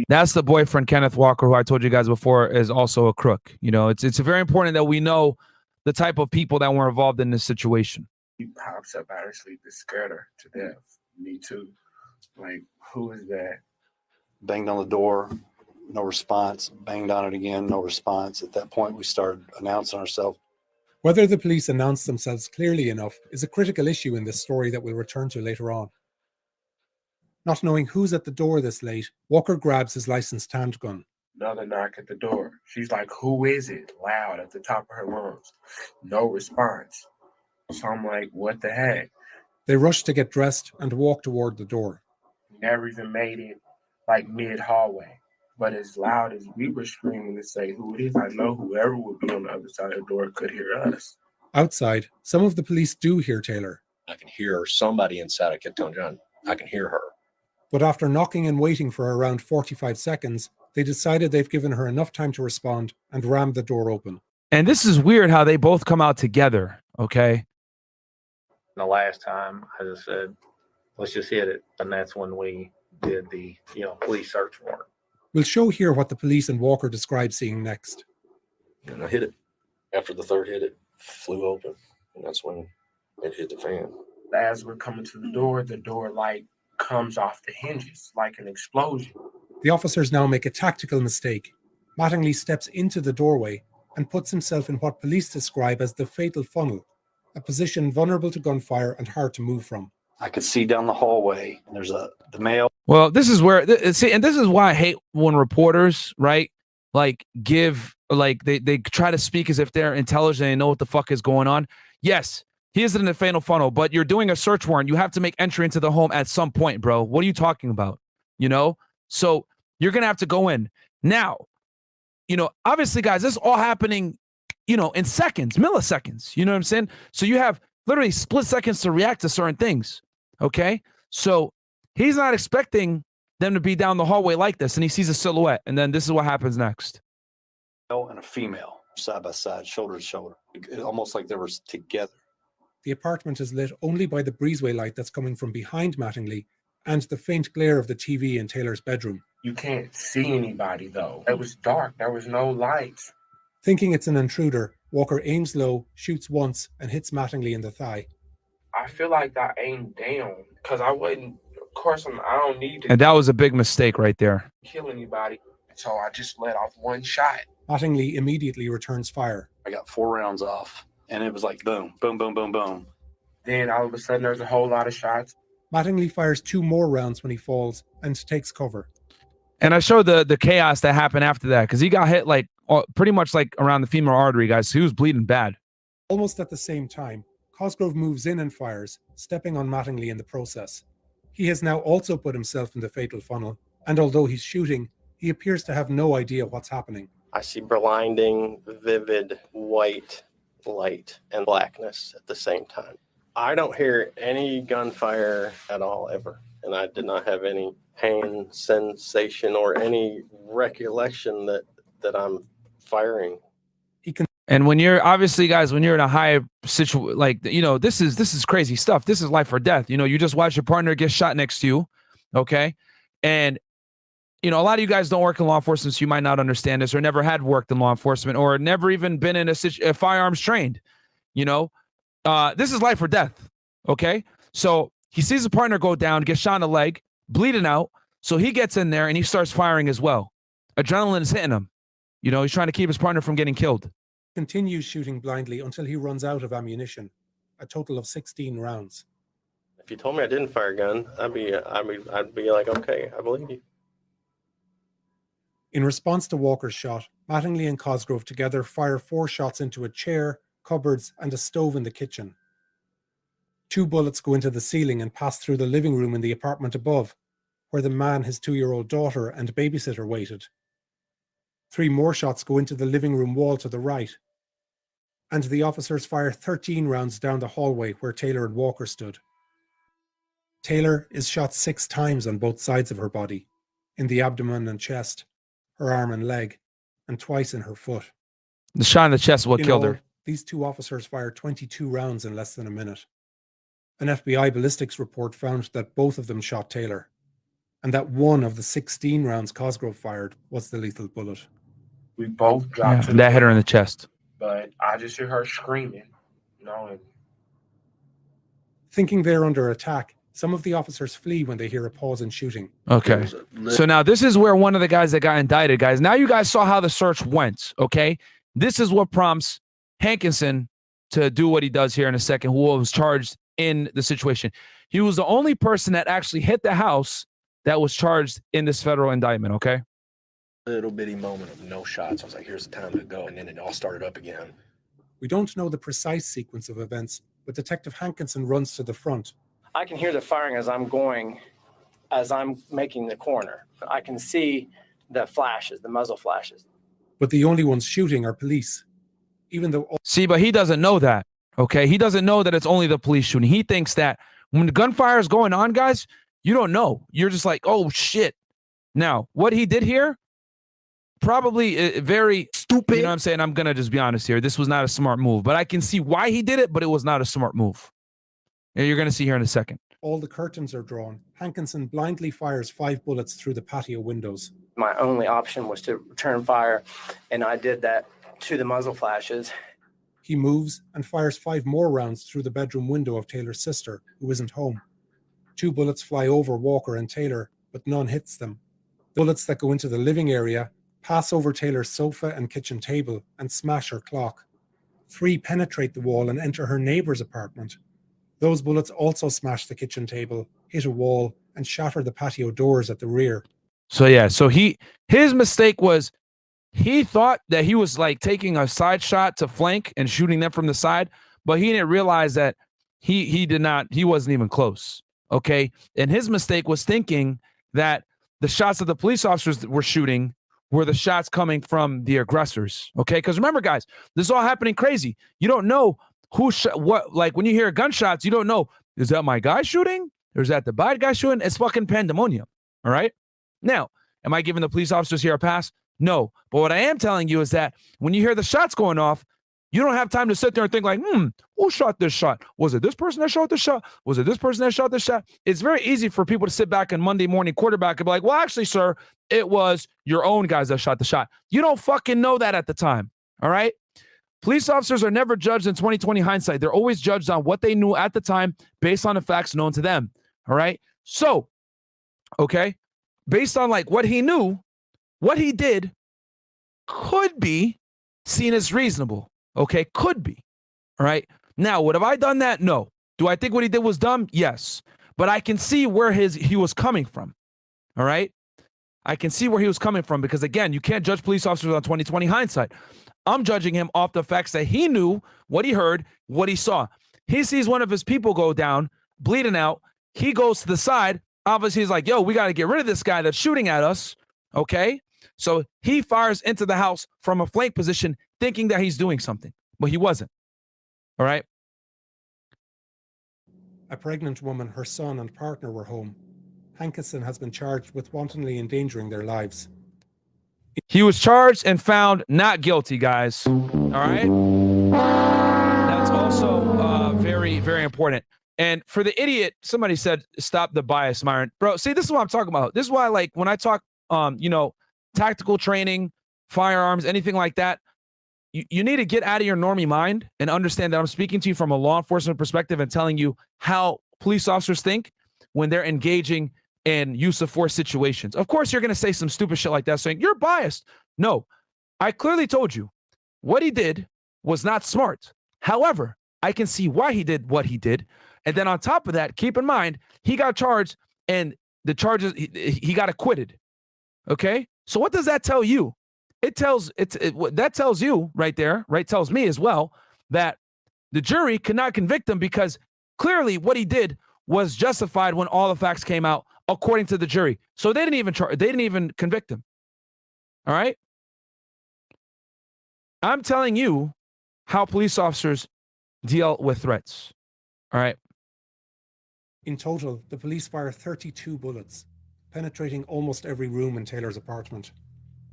That's the boyfriend, Kenneth Walker, who I told you guys before is also a crook. You know, it's very important that we know the type of people that were involved in this situation. He pops up out of sleep and scared her to death. Me too. Like, who is that? Banged on the door, no response. Banged on it again, no response. At that point, we started announcing ourselves. Whether the police announce themselves clearly enough is a critical issue in this story that we'll return to later on. Not knowing who's at the door this late, Walker grabs his licensed handgun. Another knock at the door. She's like, who is it? Loud at the top of her lungs. No response. So I'm like, what the heck? They rush to get dressed and walk toward the door. Never even made it like mid-hallway. But as loud as we were screaming to say who it is, I know whoever would be on the other side of the door could hear us. Outside, some of the police do hear Taylor. I can hear somebody inside. I kept telling John, I can hear her. But after knocking and waiting for around 45 seconds, they decided they've given her enough time to respond and rammed the door open. And this is weird how they both come out together, okay? The last time, I just said, let's just hit it. And that's when we did the, police search warrant. We'll show here what the police and Walker describe seeing next. And I hit it. After the third hit, it flew open. And that's when it hit the fan. As we're coming to the door like comes off the hinges like an explosion. The officers now make a tactical mistake. Mattingly steps into the doorway and puts himself in what police describe as the fatal funnel, a position vulnerable to gunfire and hard to move from. I could see down the hallway. There's the male. Well, this is where see, and this is why I hate when reporters, right, like they try to speak as if they're intelligent and know what the fuck is going on. Yes, he is in the fatal funnel, but you're doing a search warrant. You have to make entry into the home at some point, bro. What are you talking about? You know, so you're gonna have to go in now. You know, obviously, guys, this is all happening, in seconds, milliseconds. You know what I'm saying? So you have literally split seconds to react to certain things. Okay, so he's not expecting them to be down the hallway like this, and he sees a silhouette, and then this is what happens next. And a female side by side, shoulder to shoulder, almost like they were together. The apartment is lit only by the breezeway light that's coming from behind Mattingly and the faint glare of the TV in Taylor's bedroom. You can't see anybody, though. It was dark. There was no lights. Thinking it's an intruder, Walker aims low, shoots once, and hits Mattingly in the thigh. I feel like I aimed down because I wouldn't, of course, I don't need to. And that was a big mistake right there. Kill anybody. So I just let off one shot. Mattingly immediately returns fire. I got 4 rounds off, and it was like boom, boom, boom, boom, boom. Then all of a sudden, there's a whole lot of shots. Mattingly fires 2 more rounds when he falls and takes cover. And I showed the chaos that happened after that because he got hit like pretty much like around the femoral artery, guys. He was bleeding bad. Almost at the same time, Cosgrove moves in and fires, stepping on Mattingly in the process. He has now also put himself in the fatal funnel, and although he's shooting, he appears to have no idea what's happening. I see blinding, vivid white light and blackness at the same time. I don't hear any gunfire at all ever, and I did not have any pain sensation or any recollection that I'm firing. And when you're obviously, guys, when you're in a high situation, like, you know, this is crazy stuff. This is life or death. You know, you just watch your partner get shot next to you. Okay. And, you know, a lot of you guys don't work in law enforcement, so you might not understand this, or never had worked in law enforcement, or never even been in a firearms trained. You know, this is life or death. Okay. So he sees a partner go down, get shot in the leg, bleeding out. So he gets in there and he starts firing as well. Adrenaline is hitting him. You know, he's trying to keep his partner from getting killed. Continues shooting blindly until he runs out of ammunition, a total of 16 rounds. If you told me I didn't fire a gun, I'd be like, okay, I believe you. In response to Walker's shot, Mattingly and Cosgrove together fire 4 shots into a chair, cupboards, and a stove in the kitchen. 2 bullets go into the ceiling and pass through the living room in the apartment above, where the man, his 2-year-old daughter, and babysitter waited. 3 more shots go into the living room wall to the right. And the officers fire 13 rounds down the hallway where Taylor and Walker stood. Taylor is shot 6 times on both sides of her body, in the abdomen and chest, her arm and leg, and twice in her foot. The shot in the chest is what killed her. These 2 officers fired 22 rounds in less than a minute. An FBI ballistics report found that both of them shot Taylor, and that one of the 16 rounds Cosgrove fired was the lethal bullet. We both dropped. That hit her in the chest. But I just hear her screaming, you know. And thinking they're under attack, some of the officers flee when they hear a pause in shooting. Okay. So now this is where one of the guys that got indicted, guys. Now you guys saw how the search went. Okay. This is what prompts Hankison to do what he does here in a second, who was charged in the situation. He was the only person that actually hit the house that was charged in this federal indictment. Okay. Little bitty moment of no shots. I was like, here's the time to go. And then it all started up again. We don't know the precise sequence of events, but Detective Hankison runs to the front. I can hear the firing as I'm making the corner. I can see the flashes, the muzzle flashes. But the only ones shooting are police. Even though see, but he doesn't know that. Okay. He doesn't know that it's only the police shooting. He thinks that when the gunfire is going on, guys, you don't know. You're just like, oh shit. Now, what he did here, probably very stupid. You know what I'm saying? I'm going to just be honest here. This was not a smart move, but I can see why he did it, but it was not a smart move. And you're going to see here in a second. All the curtains are drawn. Hankison blindly fires 5 bullets through the patio windows. My only option was to return fire, and I did that to the muzzle flashes. He moves and fires 5 more rounds through the bedroom window of Taylor's sister, who isn't home. 2 bullets fly over Walker and Taylor, but none hits them. Bullets that go into the living area pass over Taylor's sofa and kitchen table and smash her clock. 3 penetrate the wall and enter her neighbor's apartment. Those bullets also smash the kitchen table, hit a wall, and shatter the patio doors at the rear. So yeah, so his mistake was he thought that he was like taking a side shot to flank and shooting them from the side, but he didn't realize that he wasn't even close. Okay. And his mistake was thinking that the shots that the police officers were shooting were the shots coming from the aggressors. Okay. Because remember, guys, this is all happening crazy. You don't know who shot what. Like when you hear gunshots, you don't know, is that my guy shooting? Or is that the bad guy shooting? It's fucking pandemonium. All right. Now, am I giving the police officers here a pass? No. But what I am telling you is that when you hear the shots going off, you don't have time to sit there and think like, who shot this shot? Was it this person that shot this shot? Was it this person that shot this shot? It's very easy for people to sit back on Monday morning quarterback and be like, well, actually, sir, it was your own guys that shot the shot. You don't fucking know that at the time. All right. Police officers are never judged in 2020 hindsight. They're always judged on what they knew at the time based on the facts known to them. All right. So, okay, based on like what he knew, what he did could be seen as reasonable. Okay, could be. All right. Now, would have I done that? No. Do I think what he did was dumb? Yes. But I can see where he was coming from. All right. I can see where he was coming from because, again, you can't judge police officers on 2020 hindsight. I'm judging him off the facts that he knew, what he heard, what he saw. He sees one of his people go down, bleeding out. He goes to the side. Obviously, he's like, yo, we got to get rid of this guy that's shooting at us. Okay. So he fires into the house from a flank position, thinking that he's doing something, but he wasn't. All right. A pregnant woman, her son, and partner were home. Hankison has been charged with wantonly endangering their lives. He was charged and found not guilty, guys. All right. That's also very, very important. And for the idiot, somebody said, stop the bias, Myron. Bro, see, this is what I'm talking about. This is why, like, when I talk, tactical training, firearms, anything like that, you need to get out of your normie mind and understand that I'm speaking to you from a law enforcement perspective and telling you how police officers think when they're engaging in use of force situations. Of course, you're going to say some stupid shit like that, saying you're biased. No, I clearly told you what he did was not smart. However, I can see why he did what he did. And then on top of that, keep in mind, he got charged and the charges, he got acquitted. Okay. So what does that tell you? That tells you right there, right? Tells me as well that the jury could not convict him because clearly what he did was justified when all the facts came out according to the jury. So they didn't even convict him. All right. I'm telling you how police officers deal with threats. All right. In total, the police fire 32 bullets, penetrating almost every room in Taylor's apartment.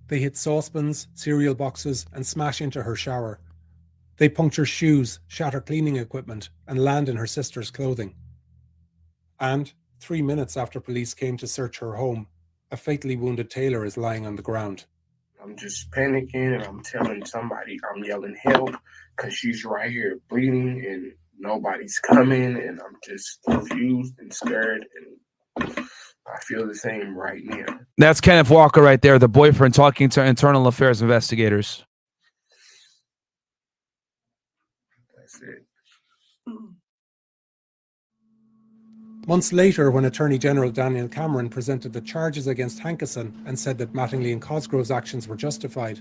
They hit saucepans, cereal boxes, and smash into her shower. They puncture shoes, shatter cleaning equipment, and land in her sister's clothing. And 3 minutes after police came to search her home, a fatally wounded Taylor is lying on the ground. I'm just panicking and I'm telling somebody, I'm yelling help because she's right here bleeding and nobody's coming, and I'm just confused and scared, and I feel the same right now. That's Kenneth Walker right there, the boyfriend talking to internal affairs investigators. That's it. Months later, when Attorney General Daniel Cameron presented the charges against Hankison and said that Mattingly and Cosgrove's actions were justified,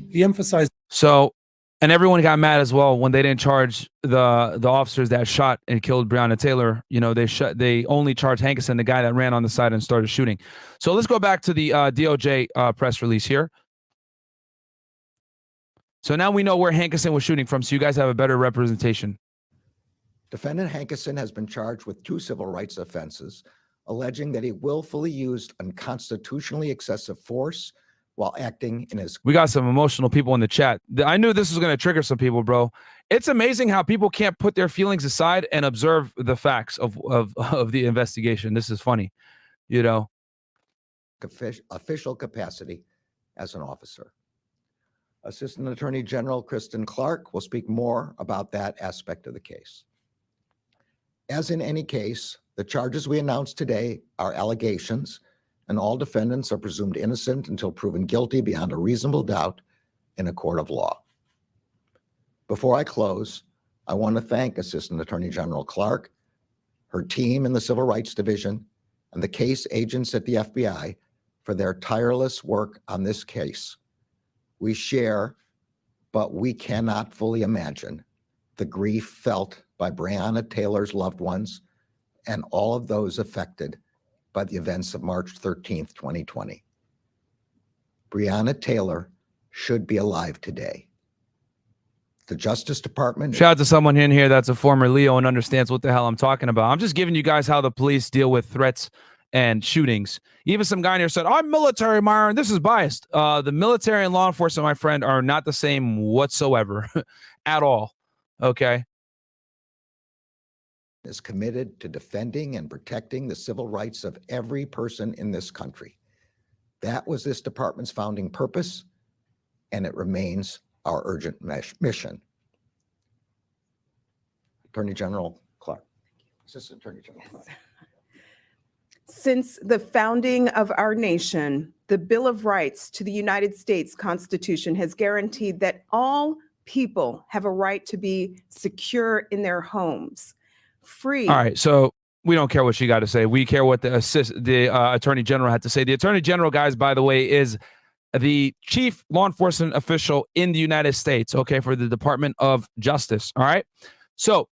he emphasized. So, and everyone got mad as well when they didn't charge the officers that shot and killed Breonna Taylor. You know, they only charged Hankison, the guy that ran on the side and started shooting. So let's go back to the DOJ press release here. So now we know where Hankison was shooting from, so you guys have a better representation. Defendant Hankison has been charged with 2 civil rights offenses, alleging that he willfully used unconstitutionally excessive force while acting in his... We got some emotional people in the chat. I knew this was going to trigger some people, bro. It's amazing how people can't put their feelings aside and observe the facts of the investigation. This is funny, you know. Official capacity as an officer. Assistant Attorney General Kristen Clark will speak more about that aspect of the case. As in any case, the charges we announced today are allegations, and all defendants are presumed innocent until proven guilty beyond a reasonable doubt in a court of law. Before I close, I want to thank Assistant Attorney General Clark, her team in the Civil Rights Division, and the case agents at the FBI for their tireless work on this case. We share, but we cannot fully imagine the grief felt by Breonna Taylor's loved ones and all of those affected by the events of March 13th, 2020. Breonna Taylor should be alive today. The Justice Department... Shout out to someone in here that's a former Leo and understands what the hell I'm talking about. I'm just giving you guys how the police deal with threats and shootings. Even some guy in here said, I'm military, Myron. This is biased. The military and law enforcement, my friend, are not the same whatsoever at all. Okay. Is committed to defending and protecting the civil rights of every person in this country. That was this department's founding purpose, and it remains our urgent mission. Attorney General Clark. Assistant Attorney General Clark. Since the founding of our nation, the Bill of Rights to the United States Constitution has guaranteed that all people have a right to be secure in their homes. Free. All right, so we don't care what she got to say. We care what the Attorney General had to say. The Attorney General, guys, by the way, is the chief law enforcement official in the United States, okay, for the Department of Justice, all right? So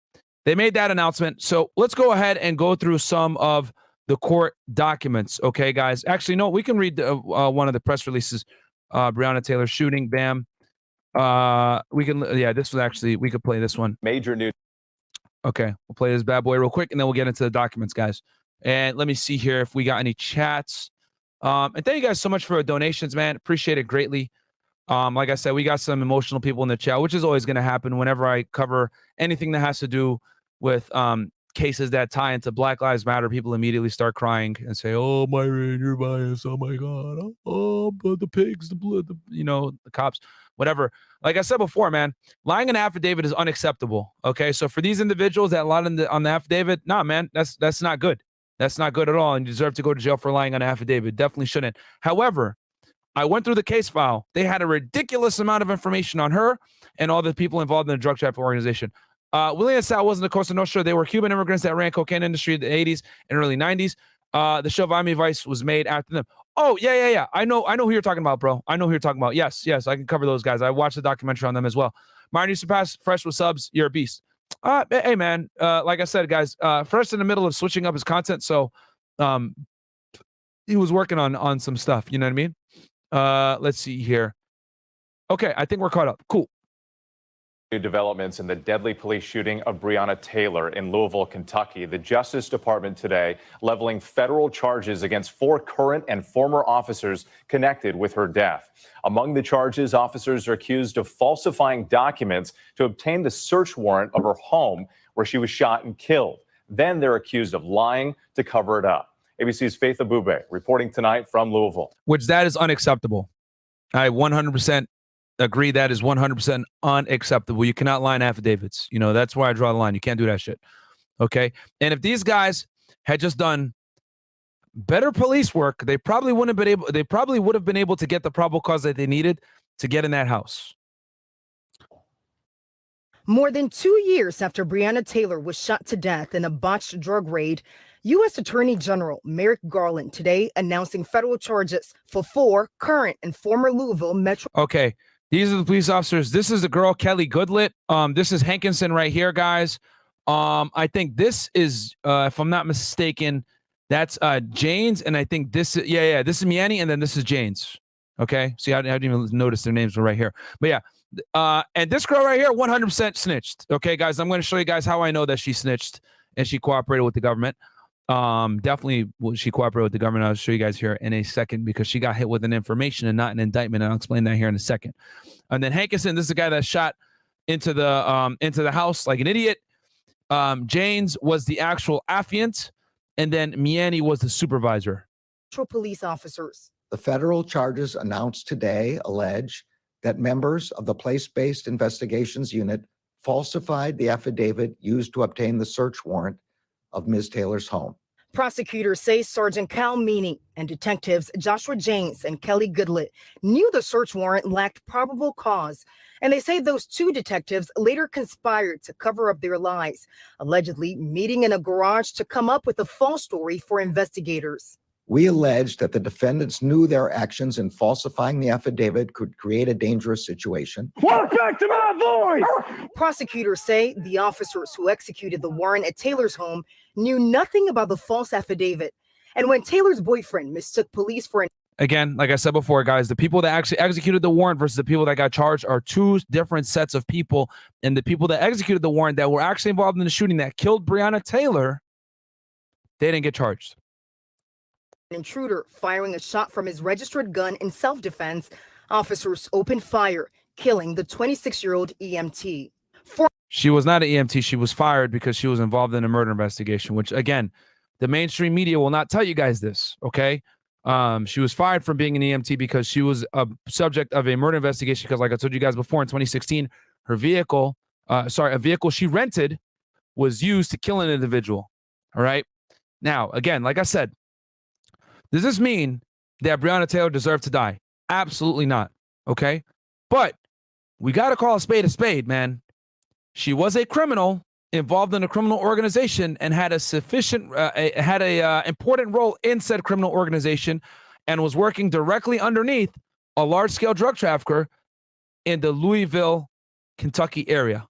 they made that announcement. So let's go ahead and go through some of the court documents, okay, guys? Actually, no, we can read one of the press releases. Breonna Taylor shooting, bam. We can, yeah, this was actually, we could play this one. Major news. Okay, we'll play this bad boy real quick, and then we'll get into the documents, guys. And let me see here if we got any chats. And thank you guys so much for donations, man. Appreciate it greatly. Like I said, we got some emotional people in the chat, which is always going to happen whenever I cover anything that has to do with cases that tie into Black Lives Matter. People immediately start crying and say, "Oh, Myron, you're biased. Oh my God. Oh, but the pigs, the blood, the cops, whatever." Like I said before, man, lying in an affidavit is unacceptable. Okay, so for these individuals that lied on the affidavit, nah, man, that's not good. That's not good at all, and you deserve to go to jail for lying on an affidavit. Definitely shouldn't. However, I went through the case file. They had a ridiculous amount of information on her and all the people involved in the drug trafficking organization. William and Sal wasn't the Cosa Nostra. They were Cuban immigrants that ran cocaine industry in the 80s and early 90s. The show Miami Vice was made after them. Oh, yeah. I know who you're talking about, bro. I know who you're talking about. Yes, I can cover those guys. I watched the documentary on them as well. Myron used to pass fresh with subs. You're a beast. Hey, man, like I said, guys, Fresh in the middle of switching up his content, so he was working on some stuff. You know what I mean? Let's see here. Okay, I think we're caught up. Cool. New developments in the deadly police shooting of Breonna Taylor in Louisville, Kentucky. The Justice Department today leveling federal charges against 4 current and former officers connected with her death. Among the charges, officers are accused of falsifying documents to obtain the search warrant of her home where she was shot and killed. Then they're accused of lying to cover it up. ABC's Faith Abube reporting tonight from Louisville. Which that is unacceptable. I 100% agree that is 100% unacceptable. You cannot lie in affidavits. That's where I draw the line. You can't do that shit. Okay? And if these guys had just done better police work, they probably would have been able to get the probable cause that they needed to get in that house. More than 2 years after Breonna Taylor was shot to death in a botched drug raid, U.S. Attorney General Merrick Garland today announcing federal charges for 4 current and former Louisville Metro. Okay, these are the police officers. This is the girl, Kelly Goodlett. This is Hankison right here, guys. I think this is, if I'm not mistaken, that's Jayne's, and I think this is, this is Meany, and then this is Jayne's. Okay, see, I didn't even notice their names were right here. But yeah, and this girl right here, 100% snitched. Okay, guys, I'm going to show you guys how I know that she snitched and she cooperated with the government. Definitely she cooperated with the government. I'll show you guys here in a second because she got hit with an information and not an indictment. I'll explain that here in a second. And then Hankison, this is the guy that shot into the house like an idiot. Jayne's was the actual affiant, and then Meany was the supervisor. Police officers. The federal charges announced today allege that members of the Place-Based Investigations Unit falsified the affidavit used to obtain the search warrant of Ms. Taylor's home. Prosecutors say Sergeant Cal Meany and detectives Joshua James and Kelly Goodlett knew the search warrant lacked probable cause, and they say those 2 detectives later conspired to cover up their lies, allegedly meeting in a garage to come up with a false story for investigators. We allege that the defendants knew their actions in falsifying the affidavit could create a dangerous situation. Walk back to my voice! Prosecutors say the officers who executed the warrant at Taylor's home knew nothing about the false affidavit. And when Taylor's boyfriend mistook police for an Again, like I said before, guys, the people that actually executed the warrant versus the people that got charged are 2 different sets of people. And the people that executed the warrant that were actually involved in the shooting that killed Breonna Taylor, they didn't get charged. intruder firing a shot from his registered gun in self-defense, officers opened fire, killing the 26-year-old EMT. She was not an EMT. She was fired because she was involved in a murder investigation, which, again, the mainstream media will not tell you guys this, okay? She was fired from being an EMT because she was a subject of a murder investigation because, like I told you guys before, in 2016, her vehicle, a vehicle she rented was used to kill an individual, all right? Now, again, like I said, does this mean that Breonna Taylor deserved to die? Absolutely not, okay? But we got to call a spade, man. She was a criminal involved in a criminal organization and had a important role in said criminal organization and was working directly underneath a large-scale drug trafficker in the Louisville, Kentucky area,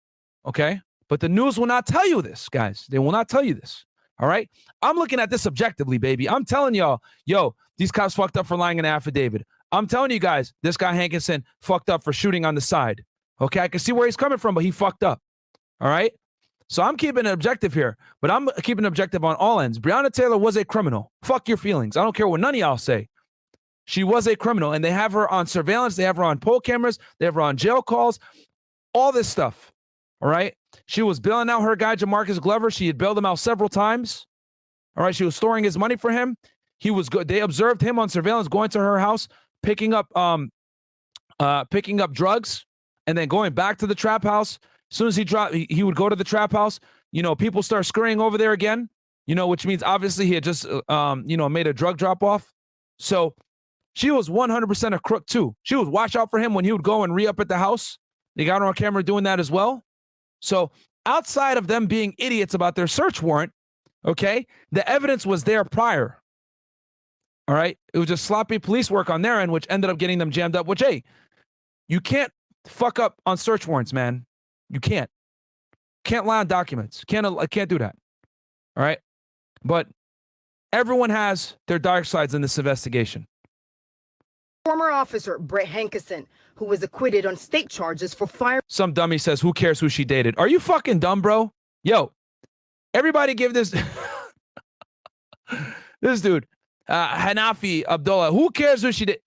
okay? But the news will not tell you this, guys. They will not tell you this, all right? I'm looking at this objectively, baby. I'm telling y'all, yo, these cops fucked up for lying in an affidavit. I'm telling you guys, this guy Hankison fucked up for shooting on the side, okay? I can see where he's coming from, but he fucked up, all right? So I'm keeping an objective here, but I'm keeping an objective on all ends. Breonna Taylor was a criminal. Fuck your feelings. I don't care what none of y'all say. She was a criminal, and they have her on surveillance. They have her on poll cameras. They have her on jail calls, all this stuff. All right. She was bailing out her guy, Jamarcus Glover. She had bailed him out several times. All right. She was storing his money for him. He was good. They observed him on surveillance going to her house, picking up drugs, and then going back to the trap house. As soon as he would go to the trap house. You know, people start scurrying over there again. You know, which means obviously he had just made a drug drop off. So she was 100% a crook too. She would watch out for him when he would go and re-up at the house. They got her on camera doing that as well. So outside of them being idiots about their search warrant, okay, the evidence was there prior. All right. It was just sloppy police work on their end, which ended up getting them jammed up, which, hey, you can't fuck up on search warrants, man. You can't. Can't lie on documents. Can't do that. All right. But everyone has their dark sides in this investigation. Former officer Brett Hankison, who was acquitted on state charges for fire. Some dummy says, who cares who she dated? Are you fucking dumb, bro? Yo, everybody give this this dude, Hanafi Abdullah, who cares who she did?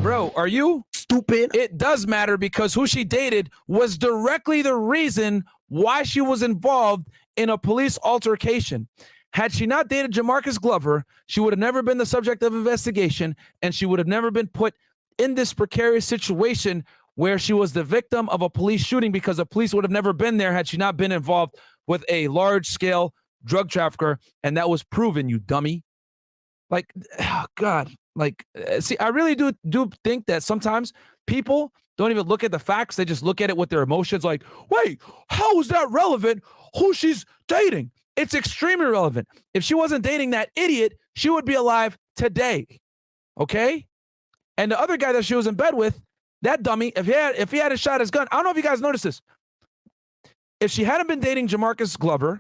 Bro, are you stupid? It does matter because who she dated was directly the reason why she was involved in a police altercation. Had she not dated Jamarcus Glover, she would have never been the subject of investigation, and she would have never been put in this precarious situation where she was the victim of a police shooting, because the police would have never been there had she not been involved with a large-scale drug trafficker, and that was proven, you dummy. Like, oh God. Like, see, I really do think that sometimes people don't even look at the facts. They just look at it with their emotions like, wait, how is that relevant? Who she's dating? It's extremely relevant. If she wasn't dating that idiot, she would be alive today. Okay? And the other guy that she was in bed with, that dummy, if he had shot his gun, I don't know if you guys noticed this. If she hadn't been dating Jamarcus Glover,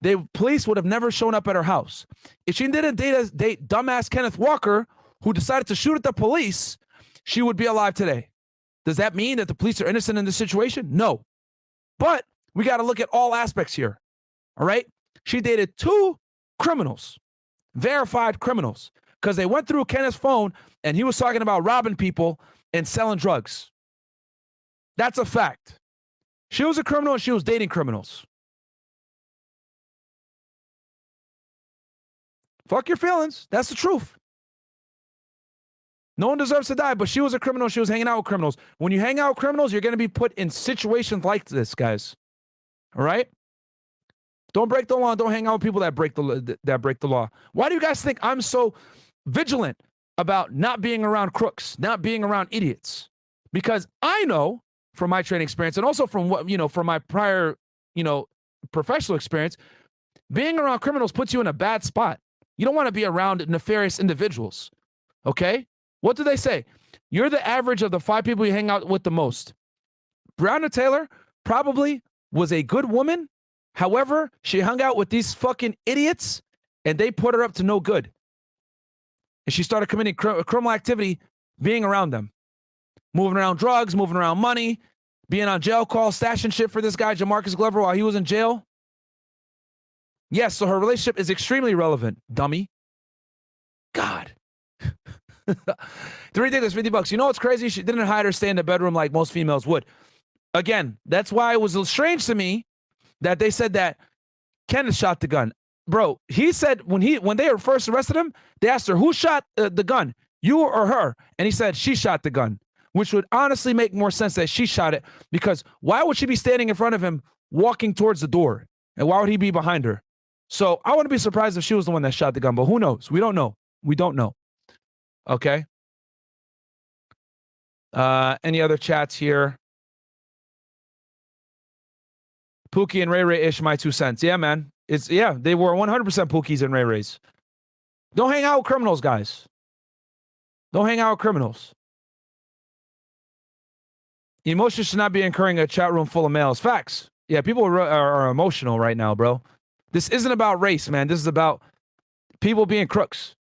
the police would have never shown up at her house. If she didn't date dumbass Kenneth Walker, who decided to shoot at the police, she would be alive today. Does that mean that the police are innocent in this situation? No. But we got to look at all aspects here. All right? She dated 2 criminals, verified criminals, because they went through Kenneth's phone and he was talking about robbing people and selling drugs. That's a fact. She was a criminal and she was dating criminals. Fuck your feelings. That's the truth. No one deserves to die, but she was a criminal. She was hanging out with criminals. When you hang out with criminals, you're going to be put in situations like this, guys. All right? Don't break the law. Don't hang out with people that break the law. Why do you guys think I'm so vigilant about not being around crooks, not being around idiots? Because I know from my training experience and also from what, from my prior, professional experience, being around criminals puts you in a bad spot. You don't want to be around nefarious individuals. Okay? What do they say? You're the average of the 5 people you hang out with the most. Breonna Taylor probably was a good woman. However, she hung out with these fucking idiots and they put her up to no good. And she started committing criminal activity being around them. Moving around drugs, moving around money, being on jail calls, stashing shit for this guy, Jamarcus Glover, while he was in jail. Yes, so her relationship is extremely relevant, dummy. God. The ridiculous $50. You know what's crazy? She didn't hide or stay in the bedroom like most females would. Again, that's why it was strange to me that they said that Kenneth shot the gun. Bro, he said when they first arrested him, they asked her, who shot the gun, you or her? And he said she shot the gun, which would honestly make more sense that she shot it, because why would she be standing in front of him walking towards the door? And why would he be behind her? So I wouldn't be surprised if she was the one that shot the gun, but who knows? We don't know. We don't know. Okay. Any other chats here? Pookie and Ray Ray-ish, my 2 cents. Yeah, man. They were 100% Pookies and Ray Rays. Don't hang out with criminals, guys. Don't hang out with criminals. Emotions should not be incurring a chat room full of males. Facts. Yeah, people are emotional right now, bro. This isn't about race, man. This is about people being crooks.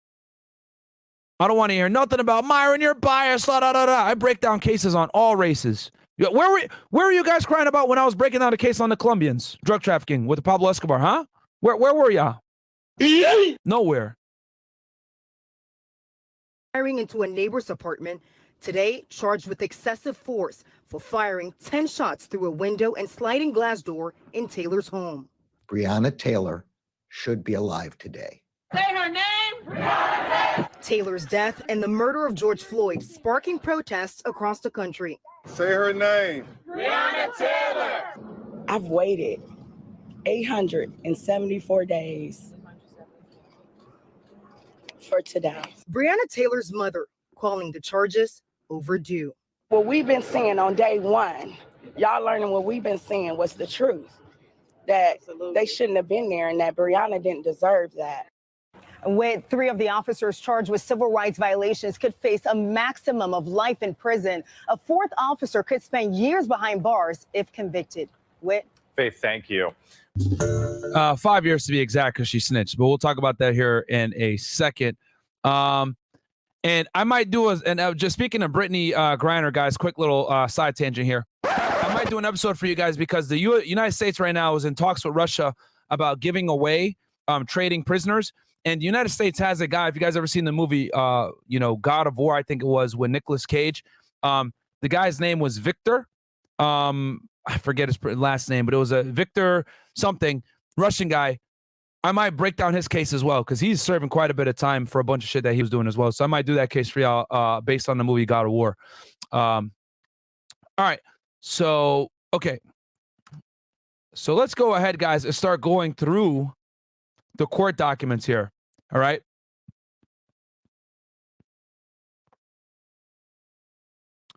I don't want to hear nothing about Myron, you're biased, da, da, da, da. I break down cases on all races. Where were you guys crying about when I was breaking down a case on the Colombians, drug trafficking with Pablo Escobar, huh? Where were y'all? Nowhere. Firing into a neighbor's apartment, today charged with excessive force for firing 10 shots through a window and sliding glass door in Taylor's home. Breonna Taylor should be alive today. Say her name! Taylor's death and the murder of George Floyd sparking protests across the country. Say her name. Breonna Taylor. I've waited 874 days for today. Breonna Taylor's mother calling the charges overdue. What we've been seeing on day one, y'all learning what we've been seeing was the truth. That they shouldn't have been there and that Breonna didn't deserve that. With 3 of the officers charged with civil rights violations could face a maximum of life in prison. A 4th officer could spend years behind bars if convicted. Faith, thank you. 5 years to be exact because she snitched, but we'll talk about that here in a second. And I might do just speaking of Brittany Griner, guys, quick little side tangent here. I might do an episode for you guys because the United States right now is in talks with Russia about giving away trading prisoners. And the United States has a guy, if you guys ever seen the movie, God of War, I think it was, with Nicolas Cage. The guy's name was Victor. I forget his last name, but it was a Victor something, Russian guy. I might break down his case as well because he's serving quite a bit of time for a bunch of shit that he was doing as well. So I might do that case for y'all based on the movie God of War. All right. So, okay. So let's go ahead, guys, and start going through the court documents here. All right.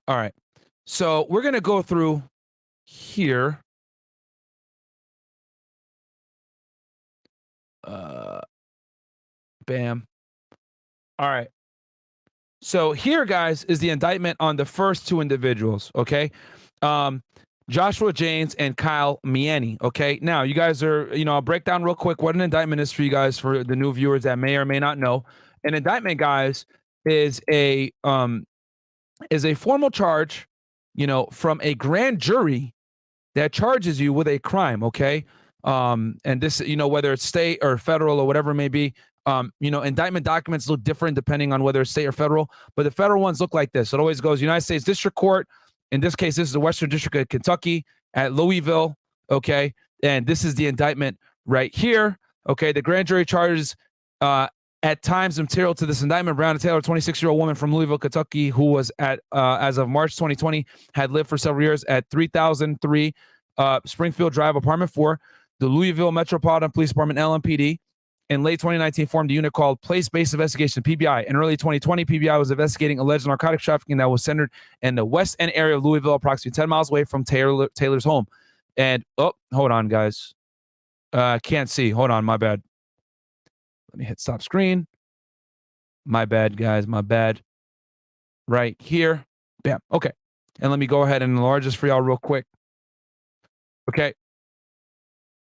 All right. So we're going to go through here. Bam. All right. So here, guys, is the indictment on the first 2 individuals. Okay. Joshua Jaynes and Kyle Meany. Okay. Now, you guys are, I'll break down real quick what an indictment is for you guys, for the new viewers that may or may not know. An indictment, guys, is a formal charge, from a grand jury that charges you with a crime. Okay. And this, whether it's state or federal or whatever it may be, indictment documents look different depending on whether it's state or federal, but the federal ones look like this. It always goes United States District Court. In this case, this is the Western District of Kentucky at Louisville. Okay. And this is the indictment right here. Okay. The grand jury charges, at times material to this indictment, Breonna Taylor, a 26-year-old woman from Louisville, Kentucky, who was as of March 2020, had lived for several years at 3003 Springfield Drive, apartment 4, the Louisville Metropolitan Police Department, LMPD. In late 2019, formed a unit called Place-Based Investigation, PBI. In early 2020, PBI was investigating alleged narcotics trafficking that was centered in the West End area of Louisville, approximately 10 miles away from Taylor's home. And, hold on, guys. Can't see. Hold on, my bad. Let me hit stop screen. My bad, guys, my bad. Right here. Bam. Okay. And let me go ahead and enlarge this for y'all real quick. Okay.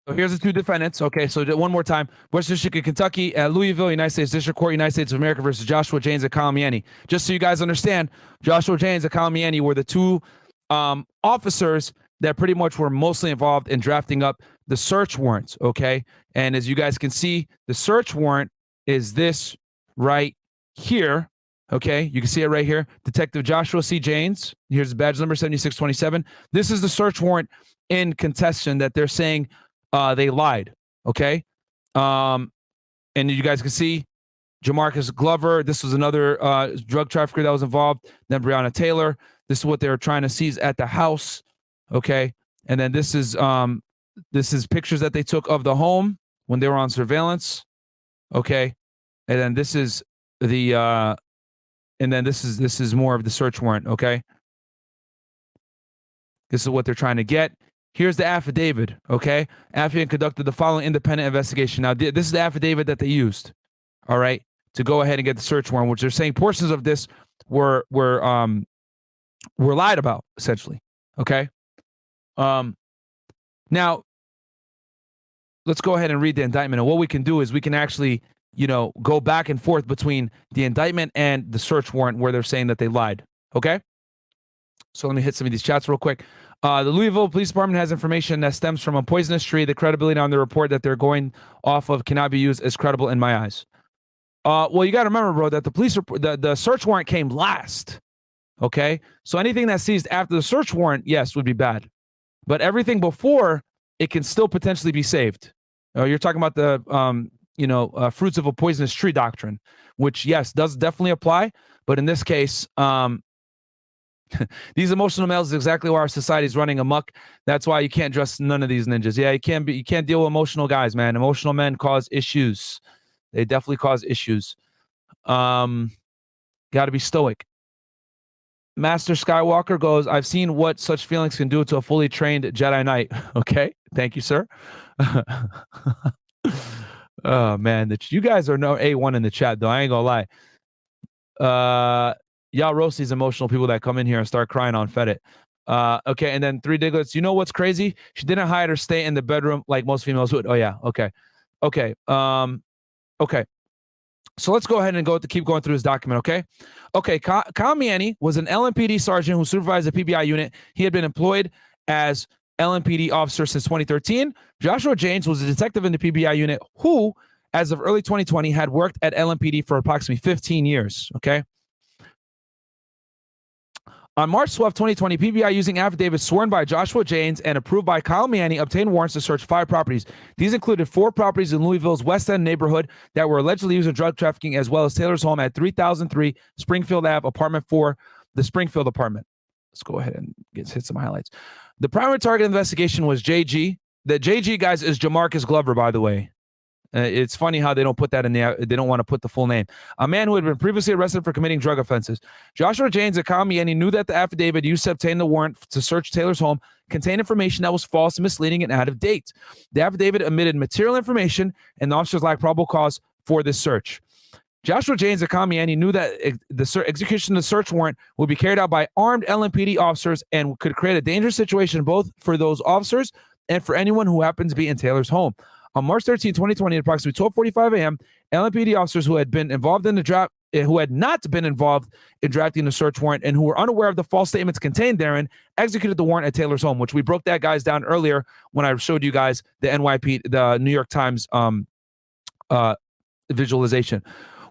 So here's the 2 defendants. Okay, so one more time. Western District of Kentucky at Louisville, United States District Court, United States of America versus Joshua Jaynes and Kyle Meany. Just so you guys understand, Joshua Jaynes and Kyle Meany were the 2 officers that pretty much were mostly involved in drafting up the search warrants, okay? And as you guys can see, the search warrant is this right here, okay? You can see it right here. Detective Joshua C. Jaynes. Here's the badge number 7627. This is the search warrant in contention that they're saying they lied, okay? And you guys can see Jamarcus Glover. This was another drug trafficker that was involved. Then Breonna Taylor. This is what they were trying to seize at the house, okay? And then this is pictures that they took of the home when they were on surveillance, okay? And then this is the this is more of the search warrant, okay? This is what they're trying to get. Here's the affidavit, okay? Affidavit conducted the following independent investigation. Now, this is the affidavit that they used, all right, to go ahead and get the search warrant, which they're saying portions of this were lied about, essentially, okay? Now, let's go ahead and read the indictment. And what we can do is we can actually, go back and forth between the indictment and the search warrant where they're saying that they lied, okay? So let me hit some of these chats real quick. The Louisville Police Department has information that stems from a poisonous tree. The credibility on the report that they're going off of cannot be used as credible in my eyes. Well, you got to remember, bro, that the search warrant came last. Okay, so anything that's seized after the search warrant, yes, would be bad, but everything before it can still potentially be saved. You're talking about the fruits of a poisonous tree doctrine, which yes does definitely apply, but in this case, these emotional males is exactly why our society is running amok. That's why you can't trust none of these ninjas. Yeah, you can't deal with emotional guys, man. Emotional men cause issues. They definitely cause issues. Got to be stoic. Master Skywalker goes, I've seen what such feelings can do to a fully trained Jedi Knight. Okay, thank you, sir. Oh, man, you guys are no A1 in the chat, though. I ain't gonna lie. Y'all roast these emotional people that come in here and start crying on Fedit. Okay, and then 3 Diglets. You know what's crazy? She didn't hide or stay in the bedroom like most females would. Oh, yeah, okay. Okay, okay. So let's go ahead and keep going through this document, okay? Okay, Kyle Meany was an LMPD sergeant who supervised a PBI unit. He had been employed as LMPD officer since 2013. Joshua Jaynes was a detective in the PBI unit who, as of early 2020, had worked at LMPD for approximately 15 years, okay? On March 12, 2020, PBI, using affidavits sworn by Joshua Jaynes and approved by Kyle Meany, obtained warrants to search 5 properties. These included 4 properties in Louisville's West End neighborhood that were allegedly used in drug trafficking, as well as Taylor's home at 3003 Springfield Ave, apartment 4, the Springfield apartment. Let's go ahead and hit some highlights. The primary target of the investigation was JG. The JG, guys, is Jamarcus Glover, by the way. It's funny how they don't put that in there. They don't want to put the full name. A man who had been previously arrested for committing drug offenses. Joshua Jaynes and Kyle Meany knew that the affidavit used to obtain the warrant to search Taylor's home contained information that was false, misleading, and out of date. The affidavit omitted material information, and the officers lacked probable cause for this search. Joshua Jaynes and Kyle Meany knew that the execution of the search warrant would be carried out by armed LMPD officers and could create a dangerous situation both for those officers and for anyone who happens to be in Taylor's home. On March 13, 2020, at approximately 12:45 a.m., LMPD officers who had been involved in the draft, who had not been involved in drafting the search warrant and who were unaware of the false statements contained therein, executed the warrant at Taylor's home, which we broke that guys down earlier when I showed you guys the the New York Times visualization.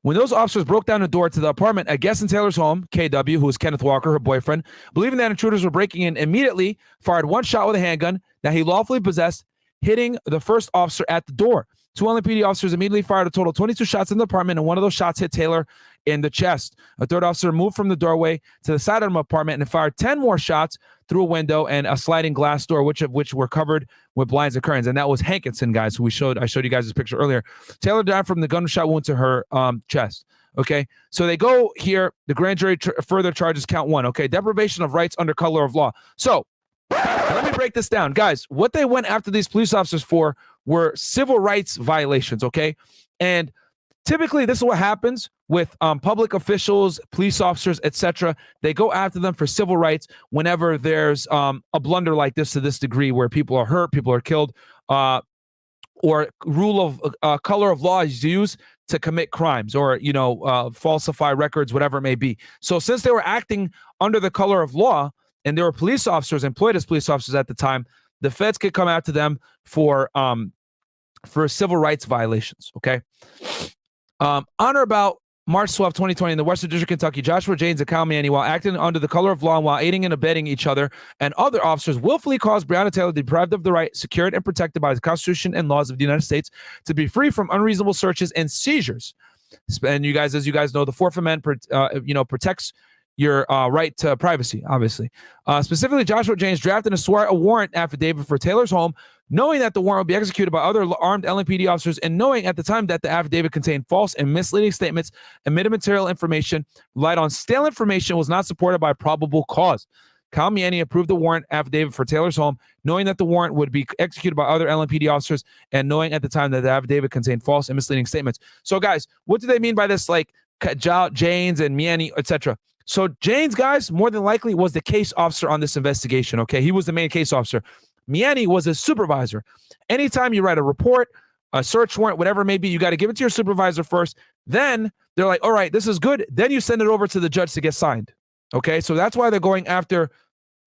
When those officers broke down the door to the apartment, a guest in Taylor's home, KW, who was Kenneth Walker, her boyfriend, believing that intruders were breaking in, immediately fired 1 shot with a handgun that he lawfully possessed, hitting the first officer at the door. 2 LMPD officers immediately fired a total of 22 shots in the apartment, and one of those shots hit Taylor in the chest. A third officer moved from the doorway to the side of the apartment and fired 10 more shots through a window and a sliding glass door, which were covered with blinds and curtains. And that was Hankison, guys, who I showed you guys this picture earlier. Taylor died from the gunshot wound to her chest. Okay, so they go here. The grand jury further charges count 1. Okay, deprivation of rights under color of law. So let me break this down, guys. What they went after these police officers for were civil rights violations, okay? And typically this is what happens with public officials, police officers, etc. They go after them for civil rights whenever there's a blunder like this to this degree where people are hurt, people are killed, or rule of color of law is used to commit crimes or, falsify records, whatever it may be. So since they were acting under the color of law, and there were police officers employed as police officers at the time, the feds could come after them for civil rights violations, okay? On or about March 12, 2020, in the Western District of Kentucky, Joshua Jaynes and Kyle Meany, while acting under the color of law and while aiding and abetting each other and other officers, willfully caused Breonna Taylor to be deprived of the right, secured and protected by the Constitution and laws of the United States, to be free from unreasonable searches and seizures. And you guys, as you guys know, the Fourth Amendment, protects your right to privacy, obviously. Specifically, Joshua Jaynes drafted and swore a warrant affidavit for Taylor's home, knowing that the warrant would be executed by other armed LMPD officers and knowing at the time that the affidavit contained false and misleading statements, omitted material information, relied on stale information, was not supported by probable cause. Kyle Meany approved the warrant affidavit for Taylor's home, knowing that the warrant would be executed by other LMPD officers and knowing at the time that the affidavit contained false and misleading statements. So, guys, what do they mean by this, like Jaynes and Meany, etc.? So Jaynes, guys, more than likely was the case officer on this investigation, okay? He was the main case officer. Meany was a supervisor. Anytime you write a report, a search warrant, whatever it may be, you got to give it to your supervisor first. Then they're like, all right, this is good. Then you send it over to the judge to get signed, okay? So that's why they're going after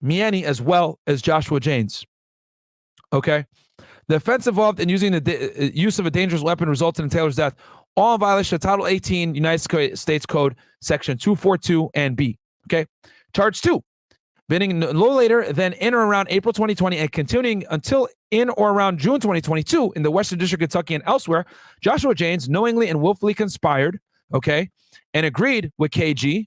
Meany, as well as Joshua Jaynes. Okay? The offense involved in using the use of a dangerous weapon resulted in Taylor's death, all in violation of Title 18 United States Code, Section 242 and B. Okay? Charge 2. Beginning no later than in or around April 2020 and continuing until in or around June 2022 in the Western District of Kentucky and elsewhere, Joshua Jaynes knowingly and willfully conspired, okay, and agreed with KG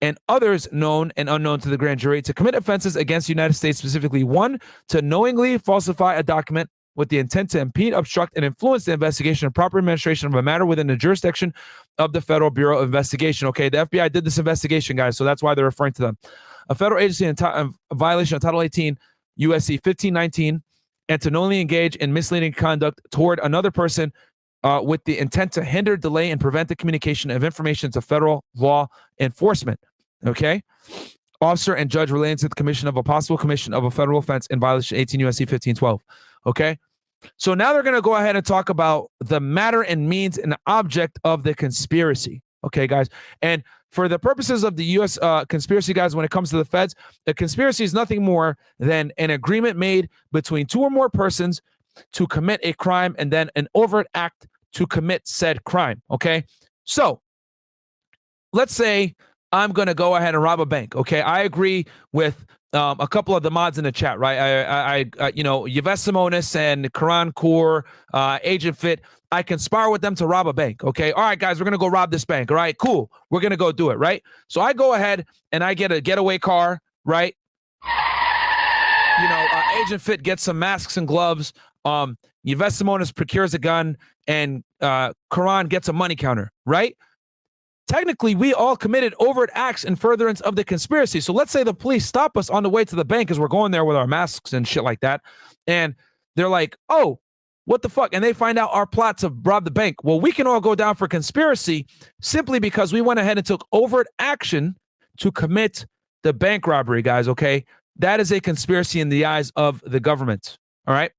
and others known and unknown to the grand jury to commit offenses against the United States, specifically 1, to knowingly falsify a document with the intent to impede, obstruct, and influence the investigation and proper administration of a matter within the jurisdiction of the Federal Bureau of Investigation. Okay, the FBI did this investigation, guys, so that's why they're referring to them. A federal agency in violation of Title 18 USC 1519, and to knowingly engage in misleading conduct toward another person with the intent to hinder, delay, and prevent the communication of information to federal law enforcement. Okay? Officer and judge relating to the commission of a possible commission of a federal offense in violation of 18 USC 1512. Okay? So now they're going to go ahead and talk about the matter and means and object of the conspiracy. Okay, guys? And for the purposes of the U.S. Conspiracy, guys, when it comes to the feds, the conspiracy is nothing more than an agreement made between 2 or more persons to commit a crime and then an overt act to commit said crime, okay? So let's say I'm going to go ahead and rob a bank, okay? I agree with a couple of the mods in the chat, right? I you know, Yves Simonis and Karan Kaur, Agent Fit, I conspire with them to rob a bank, okay? All right, guys, we're going to go rob this bank, all right? Cool. We're going to go do it, right? So I go ahead and I get a getaway car, right? You know, Agent Fit gets some masks and gloves. Yves Simonis procures a gun, and Karan gets a money counter, right? Technically, we all committed overt acts in furtherance of the conspiracy. So let's say the police stop us on the way to the bank as we're going there with our masks and shit like that. And they're like, oh, what the fuck? And they find out our plot to rob the bank. Well, we can all go down for conspiracy simply because we went ahead and took overt action to commit the bank robbery, guys, okay? That is a conspiracy in the eyes of the government, all right?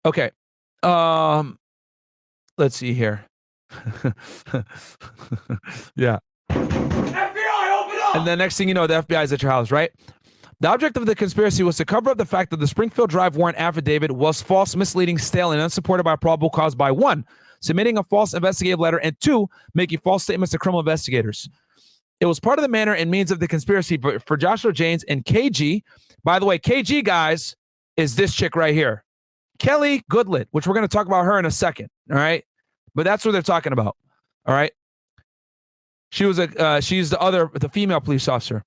Okay. Let's see here. Yeah. FBI, open up! And the next thing you know, the FBI is at your house, right? The object of the conspiracy was to cover up the fact that the Springfield Drive warrant affidavit was false, misleading, stale, and unsupported by probable cause by 1, submitting a false investigative letter, and 2, making false statements to criminal investigators. It was part of the manner and means of the conspiracy for Joshua Jaynes and KG. By the way, KG, guys, is this chick right here. Kelly Goodlett, which we're going to talk about her in a second, all right? But that's what they're talking about, all right? She's the female police officer,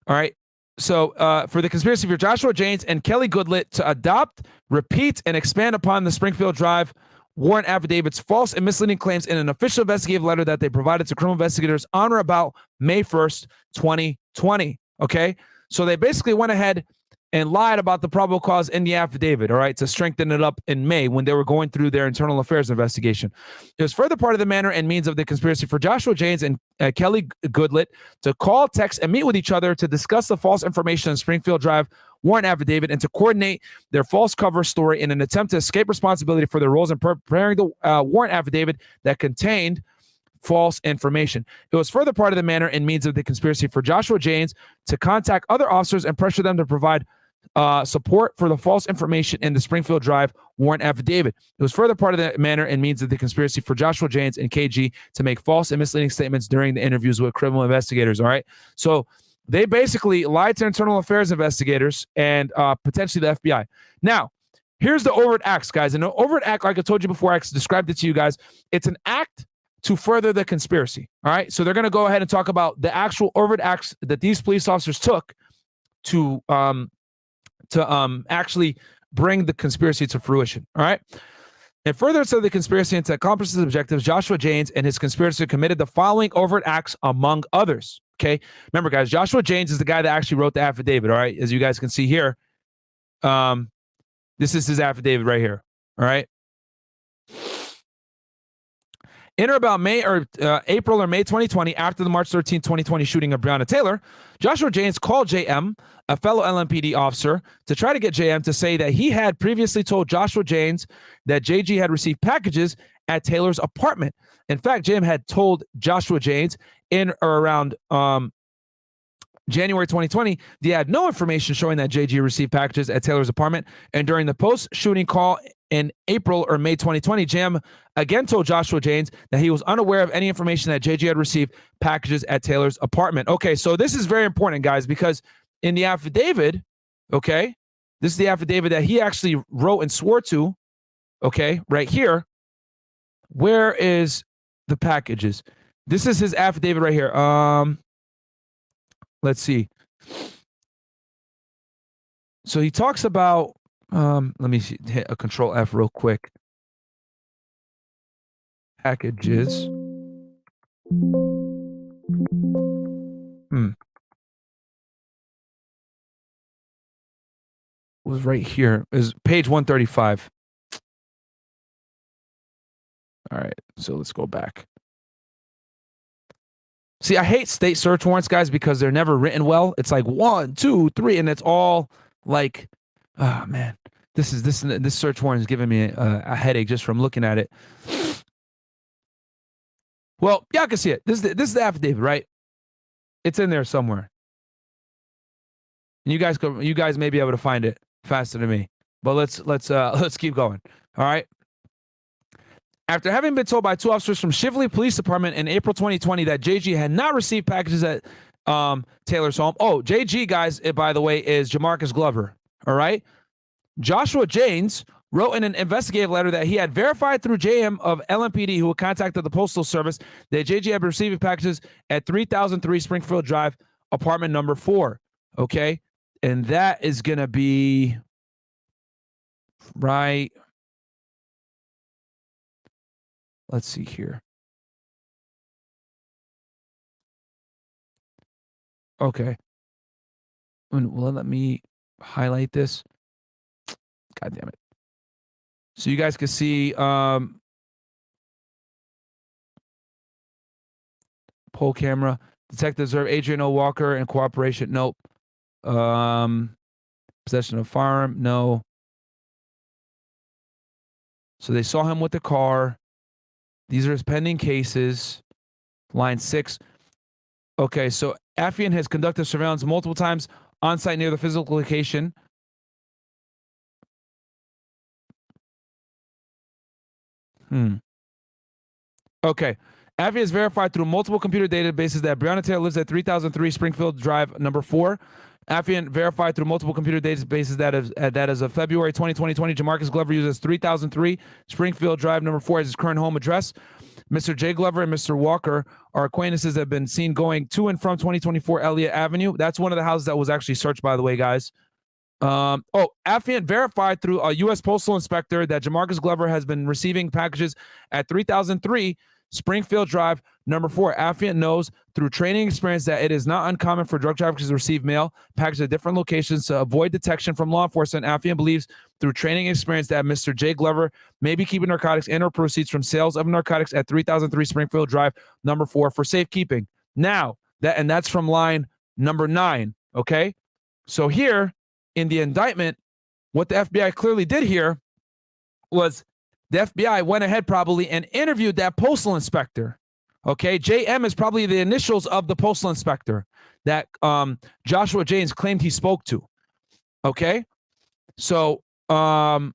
all right? So for the conspiracy for Joshua Jaynes and Kelly Goodlett to adopt, repeat, and expand upon the Springfield Drive warrant affidavit's false and misleading claims in an official investigative letter that they provided to criminal investigators on or about May 1st, 2020, okay? So they basically went ahead and lied about the probable cause in the affidavit, all right, to strengthen it up in May when they were going through their internal affairs investigation. It was further part of the manner and means of the conspiracy for Joshua Jaynes and Kelly Goodlett to call, text, and meet with each other to discuss the false information in Springfield Drive warrant affidavit and to coordinate their false cover story in an attempt to escape responsibility for their roles in preparing the warrant affidavit that contained false information. It was further part of the manner and means of the conspiracy for Joshua Jaynes to contact other officers and pressure them to provide support for the false information in the Springfield Drive warrant affidavit. It was further part of the manner and means of the conspiracy for Joshua Jaynes and KG to make false and misleading statements during the interviews with criminal investigators, all right? So they basically lied to internal affairs investigators and potentially the FBI. Now, here's the overt acts, guys. And the overt act, like I told you before, I described it to you guys, it's an act to further the conspiracy, all right? So they're going to go ahead and talk about the actual overt acts that these police officers took to actually bring the conspiracy to fruition, all right? In furtherance of the conspiracy and to accomplish its objectives, Joshua Jaynes and his conspiracy committed the following overt acts, among others, okay? Remember, guys, Joshua Jaynes is the guy that actually wrote the affidavit, all right? As you guys can see here, this is his affidavit right here, all right? In or about April or May 2020, after the March 13, 2020 shooting of Breonna Taylor, Joshua Jaynes called JM, a fellow LMPD officer, to try to get JM to say that he had previously told Joshua Jaynes that JG had received packages at Taylor's apartment. In fact, JM had told Joshua Jaynes in or around January 2020, they had no information showing that JG received packages at Taylor's apartment. And during the post-shooting call in April or May 2020, JM again told Joshua Jaynes that he was unaware of any information that JG had received packages at Taylor's apartment. Okay, so this is very important, guys, because in the affidavit, okay, this is the affidavit that he actually wrote and swore to, okay, right here. Where is the packages? This is his affidavit right here. Let's see. So he talks about, let me hit a control F real quick. Packages. Was right here. Is page 135. All right, so let's go back. See, I hate state search warrants, guys, because they're never written well. It's like 1, 2, 3, and it's all like, oh man, this search warrant is giving me a headache just from looking at it. Well, y'all can see it. This is the affidavit, right? It's in there somewhere. And you guys may be able to find it faster than me. But let's keep going. All right. After having been told by 2 officers from Shively Police Department in April 2020 that JG had not received packages at Taylor's home. Oh, JG, guys, by the way, is Jamarcus Glover. All right. Joshua Jaynes wrote in an investigative letter that he had verified through JM of LMPD, who had contacted the Postal Service, that JG had been receiving packages at 3003 Springfield Drive, apartment number 4. Okay. And that is going to be right. Let's see here. Okay. Well, let me highlight this. God damn it. So you guys can see poll camera. Detectives observe Adrian O. Walker in cooperation. Nope. Possession of firearm. No. So they saw him with the car. These are his pending cases. Line 6. Okay, so Affian has conducted surveillance multiple times on site near the physical location. Okay. Affian has verified through multiple computer databases that Breonna Taylor lives at 3003 Springfield Drive, number 4. Affian verified through multiple computer databases that as of February 2020, Jamarcus Glover uses 3003 Springfield Drive, number 4 as his current home address. Mr. J. Glover and Mr. Walker are acquaintances that have been seen going to and from 2024 Elliott Avenue. That's one of the houses that was actually searched, by the way, guys. Affian verified through a U.S. Postal Inspector that Jamarcus Glover has been receiving packages at 3003 Springfield Drive, number 4. Affian knows through training experience that it is not uncommon for drug traffickers to receive mail packages at different locations to avoid detection from law enforcement. Affian believes through training experience that Mr. J. Glover may be keeping narcotics and or proceeds from sales of narcotics at 3003 Springfield Drive, number 4 for safekeeping. Now, that's from line number 9, okay? So here in the indictment, what the FBI clearly did here was the FBI went ahead probably and interviewed that postal inspector. Okay, JM is probably the initials of the postal inspector that Joshua Jaynes claimed he spoke to. Okay, so oh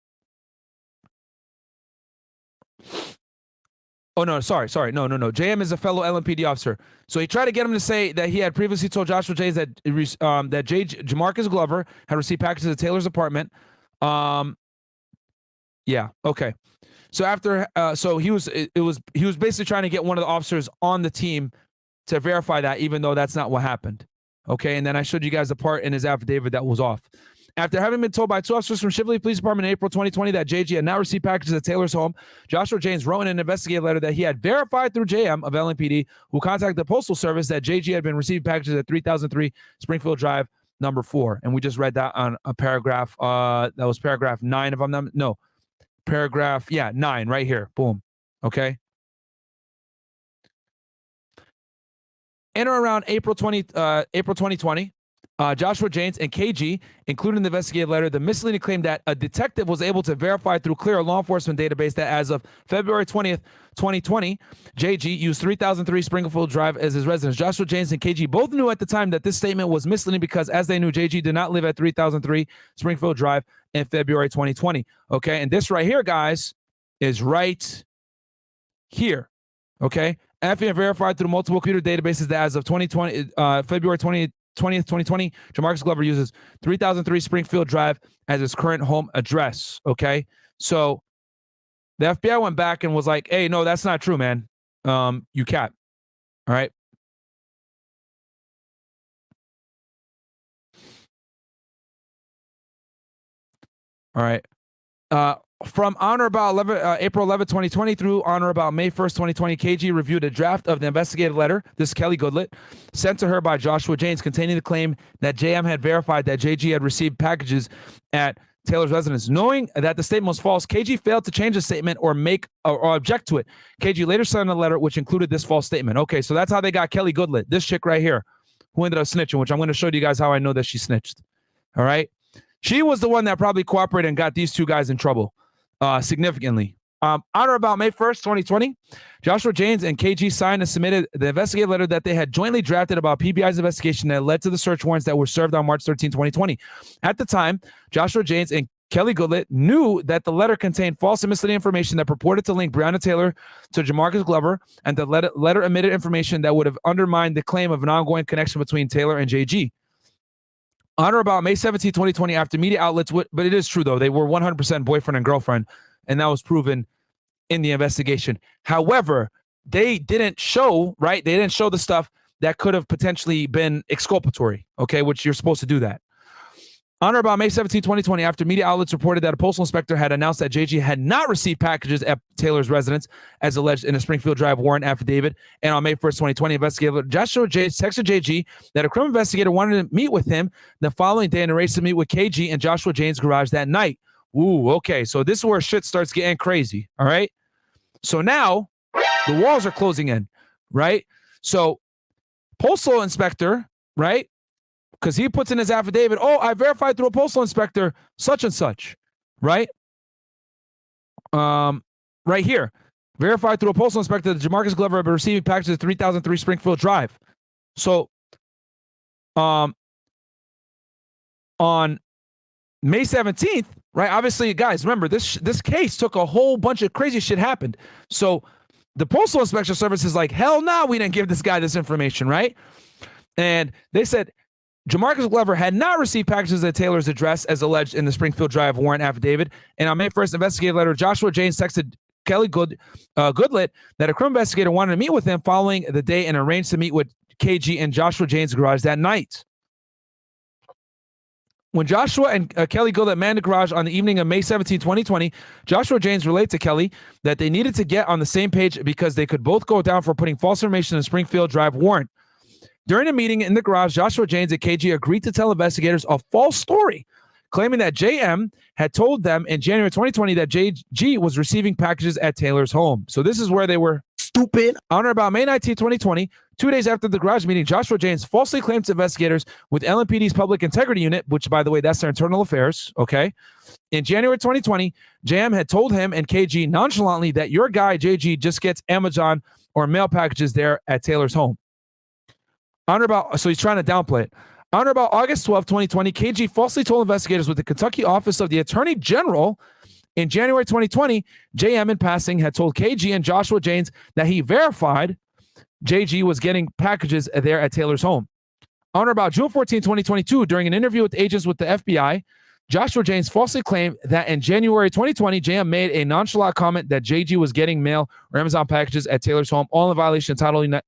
no, sorry, no. JM is a fellow LMPD officer. So he tried to get him to say that he had previously told Joshua Jaynes that Jamarcus Glover had received packages at Taylor's apartment. Yeah, okay. So after, so he was basically trying to get one of the officers on the team to verify that, even though that's not what happened. Okay, and then I showed you guys the part in his affidavit that was off. After having been told by 2 officers from Shively Police Department in April 2020 that JG had not received packages at Taylor's home, Joshua Jaynes wrote in an investigative letter that he had verified through JM of LMPD, who contacted the Postal Service, that JG had been receiving packages at 3003 Springfield Drive, number 4. And we just read that on a paragraph. That was paragraph 9, if I'm not, no. Paragraph, 9 right here. Boom. Okay. In or around April 2020, Joshua Jaynes, and KG, including the investigative letter, the misleading claim that a detective was able to verify through clear law enforcement database that as of February 20th, 2020, JG used 3003 Springfield Drive as his residence. Joshua Jaynes and KG both knew at the time that this statement was misleading because, as they knew, JG did not live at 3003 Springfield Drive in February 2020. Okay, and this right here, guys, is right here. Okay, after verified through multiple computer databases that as of 2020, February 20th, 2020, Jamarcus Glover uses 3003 Springfield Drive as his current home address. Okay, so the FBI went back and was like, "Hey, no, that's not true, man. You cap." All right. All right. From on or about April 11, 2020 through on or about May 1st, 2020, KG reviewed a draft of the investigative letter, this is Kelly Goodlett, sent to her by Joshua Jaynes containing the claim that JM had verified that JG had received packages at Taylor's residence. Knowing that the statement was false, KG failed to change the statement or make or object to it. KG later signed a letter which included this false statement. Okay, so that's how they got Kelly Goodlett, this chick right here, who ended up snitching, which I'm going to show you guys how I know that she snitched. All right. She was the one that probably cooperated and got these two guys in trouble. Significantly. On or about May 1st, 2020, Joshua Jaynes and KG signed and submitted the investigative letter that they had jointly drafted about PBI's investigation that led to the search warrants that were served on March 13, 2020. At the time, Joshua Jaynes and Kelly Goodlett knew that the letter contained false and misleading information that purported to link Breonna Taylor to Jamarcus Glover, and the letter omitted information that would have undermined the claim of an ongoing connection between Taylor and JG. On or about May 17, 2020, after media outlets, but it is true, though, they were 100% boyfriend and girlfriend, and that was proven in the investigation. However, they didn't show, right? They didn't show the stuff that could have potentially been exculpatory, okay, which you're supposed to do that. On or about May 17, 2020, after media outlets reported that a postal inspector had announced that JG had not received packages at Taylor's residence, as alleged in a Springfield Drive warrant affidavit, and on May 1st, 2020, investigator Joshua Jaynes texted JG that a criminal investigator wanted to meet with him the following day and arranged to meet with KG in Joshua Jaynes' garage that night. Ooh, okay, so this is where shit starts getting crazy, all right? So now the walls are closing in, right? So postal inspector, right? Because he puts in his affidavit, oh, I verified through a postal inspector, such and such, right? Right here. Verified through a postal inspector that Jamarcus Glover had been receiving packages at 3003 Springfield Drive. So on May 17th, right? Obviously, guys, remember, this case took a whole bunch of crazy shit happened. So the Postal Inspection Service is like, hell no, we didn't give this guy this information, right? And they said, Jamarcus Glover had not received packages at Taylor's address as alleged in the Springfield Drive warrant affidavit. And on May 1st, investigative letter, Joshua Jaynes texted Kelly Goodlett that a criminal investigator wanted to meet with him following the day and arranged to meet with KG in Joshua Jaynes' garage that night. When Joshua and Kelly Goodlett manned the garage on the evening of May 17, 2020, Joshua Jaynes relayed to Kelly that they needed to get on the same page because they could both go down for putting false information in the Springfield Drive warrant. During a meeting in the garage, Joshua Jaynes and KG agreed to tell investigators a false story, claiming that JM had told them in January 2020 that JG was receiving packages at Taylor's home. So this is where they were stupid. On or about May 19, 2020, 2 days after the garage meeting, Joshua Jaynes falsely claimed to investigators with LMPD's Public Integrity Unit, which, by the way, that's their internal affairs, okay? In January 2020, JM had told him and KG nonchalantly that your guy, JG, just gets Amazon or mail packages there at Taylor's home. So he's trying to downplay it. On or about August 12, 2020, KG falsely told investigators with the Kentucky Office of the Attorney General in January 2020, JM in passing had told KG and Joshua Jaynes that he verified JG was getting packages there at Taylor's home. On or about June 14, 2022, during an interview with agents with the FBI, Joshua Jaynes falsely claimed that in January 2020, JM made a nonchalant comment that JG was getting mail or Amazon packages at Taylor's home, all in violation of Title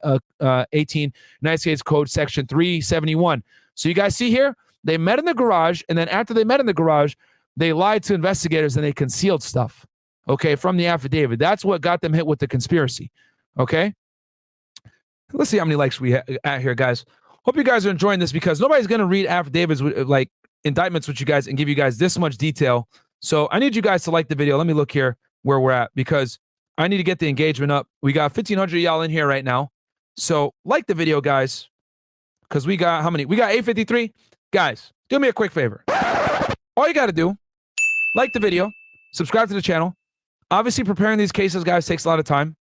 18, United States Code, Section 371. So you guys see here, they met in the garage, and then after they met in the garage, they lied to investigators and they concealed stuff, okay, from the affidavit. That's what got them hit with the conspiracy, okay? Let's see how many likes we at here, guys. Hope you guys are enjoying this because nobody's going to read affidavits like indictments with you guys and give you guys this much detail. So I need you guys to like the video. Let me look here where we're at because I need to get the engagement up. We got 1,500 y'all in here right now. So like the video, guys, because we got how many? We got 853. guys, do me a quick favor. All you got to do, like the video, subscribe to the channel. Obviously, preparing these cases, guys, takes a lot of time.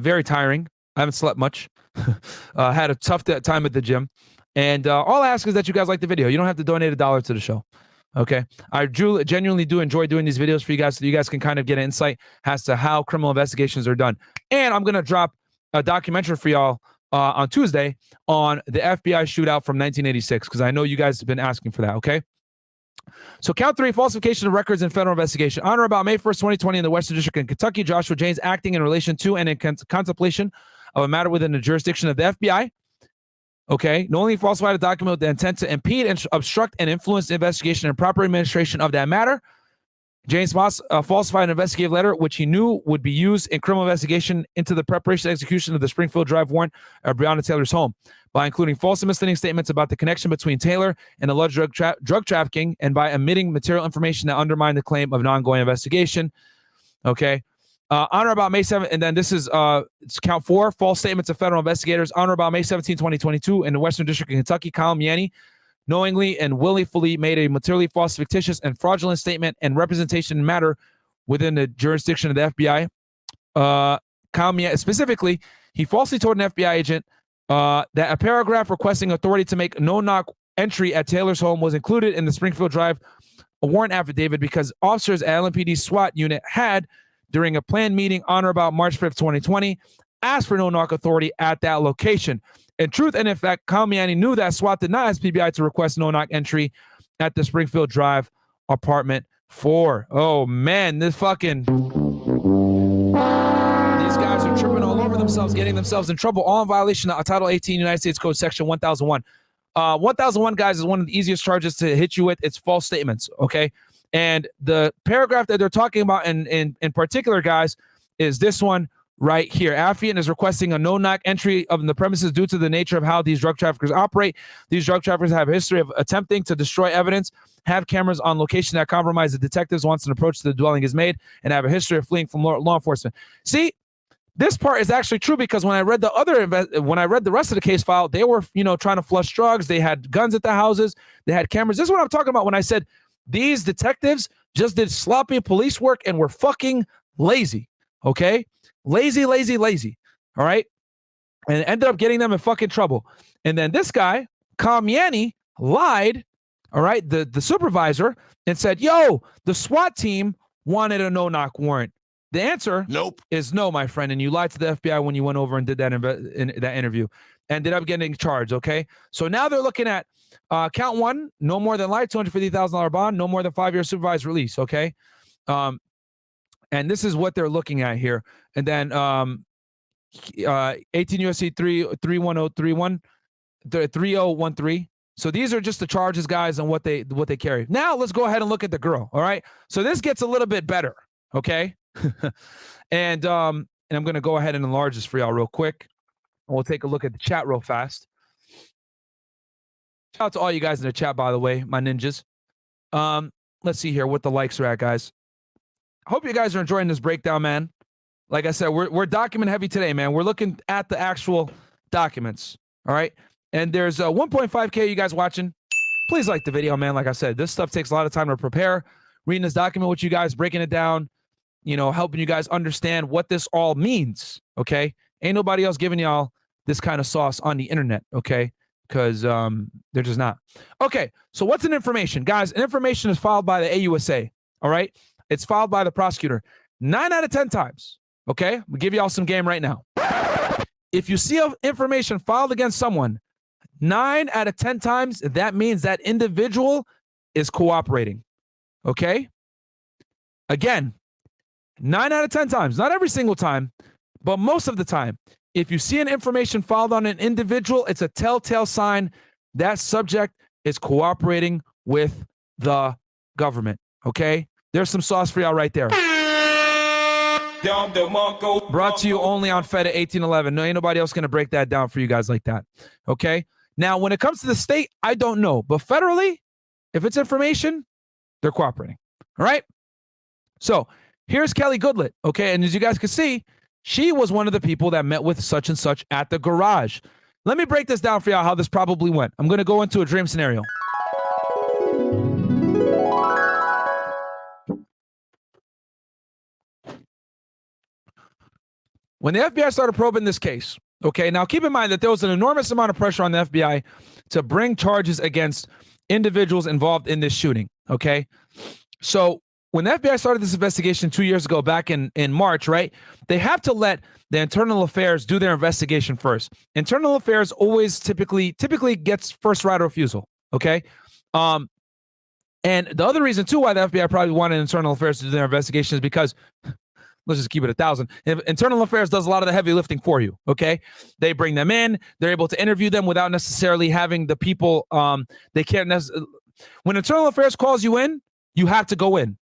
Very tiring. I haven't slept much. Had a tough time at the gym. And all I ask is that you guys like the video. You don't have to donate $1 to the show. Okay? I genuinely do enjoy doing these videos for you guys so you guys can kind of get an insight as to how criminal investigations are done. And I'm going to drop a documentary for y'all on Tuesday on the FBI shootout from 1986 because I know you guys have been asking for that, okay? So count 3, falsification of records in federal investigation. On or about May 1st, 2020 in the Western District in Kentucky, Joshua Jaynes acting in relation to and in contemplation of a matter within the jurisdiction of the FBI. Okay, knowingly falsified a document with the intent to impede and obstruct and influence the investigation and proper administration of that matter. Jaynes falsified an investigative letter which he knew would be used in criminal investigation into the preparation and execution of the Springfield Drive warrant of Breonna Taylor's home by including false and misleading statements about the connection between Taylor and alleged drug trafficking and by omitting material information that undermined the claim of an ongoing investigation. Okay. On or about May 7th, and then this is count 4, false statements of federal investigators. On or about May 17, 2022, in the Western District of Kentucky, Kyle Meany knowingly and willfully made a materially false, fictitious, and fraudulent statement and representation matter within the jurisdiction of the FBI. Kyle Meany, specifically, he falsely told an FBI agent that a paragraph requesting authority to make no-knock entry at Taylor's home was included in the Springfield Drive warrant affidavit because officers at LMPD SWAT unit had, during a planned meeting on or about March 5th, 2020, asked for no-knock authority at that location. In truth and in fact, Kyle Meany knew that SWAT did not ask PBI to request no-knock entry at the Springfield Drive apartment 4. Oh, man, this fucking... These guys are tripping all over themselves, getting themselves in trouble, all in violation of Title 18 United States Code Section 1001. 1001, guys, is one of the easiest charges to hit you with. It's false statements, okay? And the paragraph that they're talking about in particular, guys, is this one right here. Affiant is requesting a no-knock entry of the premises due to the nature of how these drug traffickers operate. These drug traffickers have a history of attempting to destroy evidence, have cameras on location that compromise the detectives once an approach to the dwelling is made, and have a history of fleeing from law enforcement. See, this part is actually true because when I read the rest of the case file, they were, trying to flush drugs. They had guns at the houses. They had cameras. This is what I'm talking about when I said these detectives just did sloppy police work and were fucking lazy, okay? Lazy. All right. And it ended up getting them in fucking trouble. And then this guy, Kyle Meany, lied, all right, the supervisor, and said, yo, the SWAT team wanted a no-knock warrant. The answer is no, my friend. And you lied to the FBI when you went over and did that in that interview. Ended up getting charged, okay? So now they're looking at count 1, no more than life, $250,000 bond, no more than 5-year supervised release, okay? And this is what they're looking at here. And then 18 U.S.C. 3013. So these are just the charges, guys, and what they carry. Now let's go ahead and look at the girl. All right. So this gets a little bit better. Okay. And I'm gonna go ahead and enlarge this for y'all real quick. And we'll take a look at the chat real fast. Shout out to all you guys in the chat, by the way, my ninjas. Let's see here what the likes are at, guys. I hope you guys are enjoying this breakdown, man. Like I said, we're document heavy today, man. We're looking at the actual documents. All right. And there's 1.5K of you guys watching. Please like the video, man. Like I said, this stuff takes a lot of time to prepare. Reading this document with you guys, breaking it down, helping you guys understand what this all means. Okay. Ain't nobody else giving y'all this kind of sauce on the internet. Okay. Because they're just not. Okay. So what's an information? Guys, an information is filed by the AUSA. All right. It's filed by the prosecutor 9 out of 10 times. Okay. We'll give y'all some game right now. If you see information filed against someone 9 out of 10 times, that means that individual is cooperating. Okay. Again, 9 out of 10 times, not every single time, but most of the time. If you see an information filed on an individual, it's a telltale sign that subject is cooperating with the government. Okay. There's some sauce for y'all right there. Brought to you only on Fed at 1811. No, ain't nobody else going to break that down for you guys like that. Okay. Now, when it comes to the state, I don't know. But federally, if it's information, they're cooperating. All right. So here's Kelly Goodlett. Okay. And as you guys can see, she was one of the people that met with such and such at the garage. Let me break this down for y'all how this probably went. I'm going to go into a dream scenario. when the FBI started probing this case, okay, now keep in mind that there was an enormous amount of pressure on the FBI to bring charges against individuals involved in this shooting, okay? So when the FBI started this investigation 2 years ago, back in March, right, they have to let the internal affairs do their investigation first. Internal affairs always typically gets first right of refusal, okay? And the other reason, too, why the FBI probably wanted internal affairs to do their investigation is because, let's just keep it 1,000. Internal affairs does a lot of the heavy lifting for you, okay? They bring them in. They're able to interview them without necessarily having the people, they can't necessarily, when internal affairs calls you in, you have to go in.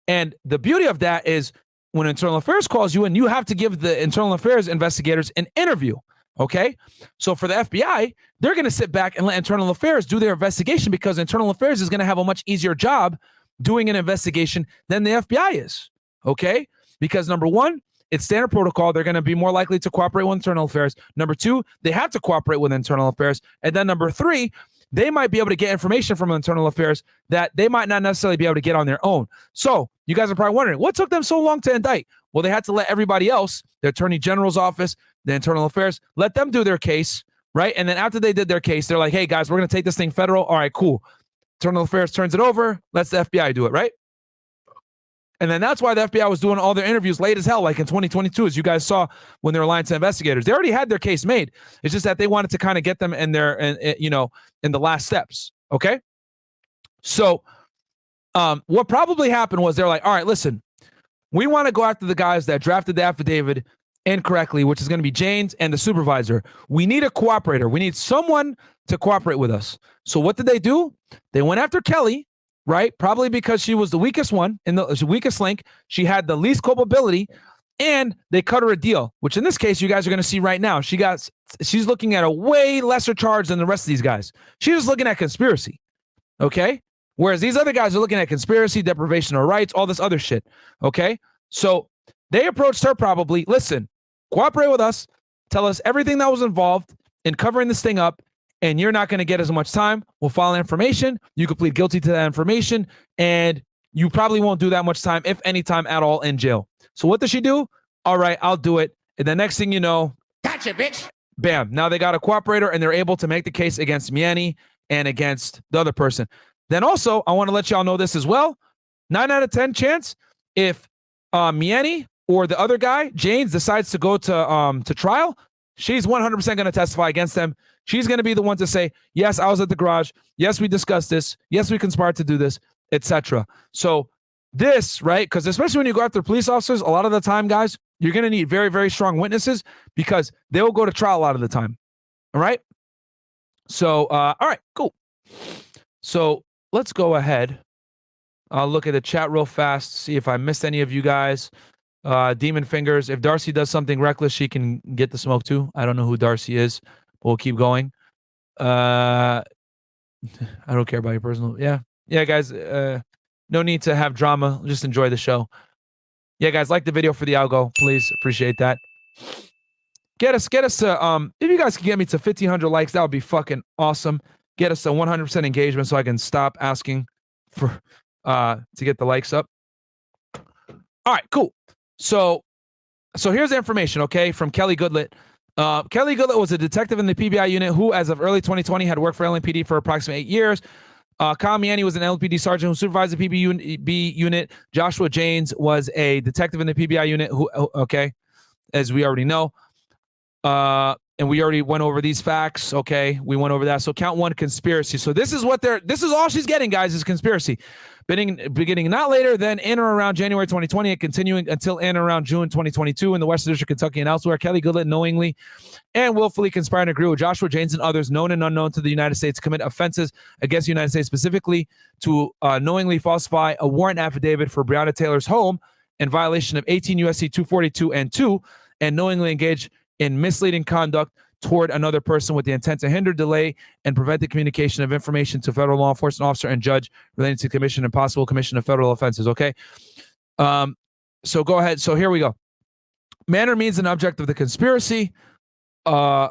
And the beauty of that is when internal affairs calls you in, you have to give the internal affairs investigators an interview, okay? So for the FBI, they're going to sit back and let internal affairs do their investigation because internal affairs is going to have a much easier job doing an investigation than the FBI is, okay? Because number one, it's standard protocol. They're going to be more likely to cooperate with internal affairs. Number two, they have to cooperate with internal affairs. And then number three, they might be able to get information from internal affairs that they might not necessarily be able to get on their own. So you guys are probably wondering, what took them so long to indict? Well, they had to let everybody else, the Attorney General's office, the internal affairs, let them do their case, right? And then after they did their case, they're like, hey, guys, we're going to take this thing federal. All right, cool. Internal affairs turns it over, lets the FBI do it, right? And then that's why the FBI was doing all their interviews late as hell, like in 2022, as you guys saw when they were lying to investigators. They already had their case made. It's just that they wanted to kind of get them in their, in the last steps. Okay. So what probably happened was they're like, all right, listen, we want to go after the guys that drafted the affidavit incorrectly, which is going to be Jayne's and the supervisor. We need a cooperator. We need someone to cooperate with us. So what did they do? They went after Kelly, right? Probably because she was the weakest one, in the weakest link. She had the least culpability, and they cut her a deal, which in this case, you guys are going to see right now. She's looking at a way lesser charge than the rest of these guys. She's just looking at conspiracy, okay? Whereas these other guys are looking at conspiracy, deprivation of rights, all this other shit, okay? So they approached her probably, listen, cooperate with us, tell us everything that was involved in covering this thing up, and you're not going to get as much time. We'll file information. You could plead guilty to that information, and you probably won't do that much time, if any time at all, in jail. So what does she do? All right, I'll do it. And the next thing you know, Gotcha, bitch. Bam. Now they got a cooperator, and they're able to make the case against Meany and against the other person. Then also, I want to let y'all know this as well. 9 out of 10 chance if Meany or the other guy, Jayne, decides to go to trial, she's 100% going to testify against them. She's going to be the one to say, yes, I was at the garage. Yes, we discussed this. Yes, we conspired to do this, etc. So this, right, because especially when you go after police officers, a lot of the time, guys, you're going to need very, very strong witnesses because they will go to trial a lot of the time. All right? So, all right, cool. So let's go ahead. I'll look at the chat real fast, see if I missed any of you guys. Demon Fingers, if Darcy does something reckless, she can get the smoke too. I don't know who Darcy is. We'll keep going. I don't care about your personal. Yeah, guys. No need to have drama. Just enjoy the show. Yeah, guys, like the video for the algo, please. Appreciate that. Get us to if you guys can get me to 1,500 likes, that would be fucking awesome. Get us to 100% engagement so I can stop asking for to get the likes up. All right, cool. So here's the information, okay, from Kelly Goodlett. Kelly Goodlett was a detective in the PBI unit who, as of early 2020, had worked for LMPD for approximately 8 years. Kyle Meany was an LMPD sergeant who supervised the PBI unit. Joshua Jayne was a detective in the PBI unit who, okay, as we already know. And we already went over these facts, okay? We went over that. So count one, conspiracy. So this is all she's getting, guys, is conspiracy. Beginning not later than in or around January 2020 and continuing until in or around June 2022 in the Western District of Kentucky and elsewhere. Kelly Goodlett knowingly and willfully conspired and agree with Joshua Jayne and others known and unknown to the United States to commit offenses against the United States, specifically to knowingly falsify a warrant affidavit for Breonna Taylor's home in violation of 18 U.S.C. 242 and 2, and knowingly engage in misleading conduct toward another person with the intent to hinder, delay, and prevent the communication of information to federal law enforcement officer and judge relating to commission and possible commission of federal offenses, okay? So go ahead. So here we go. Manner means an object of the conspiracy. I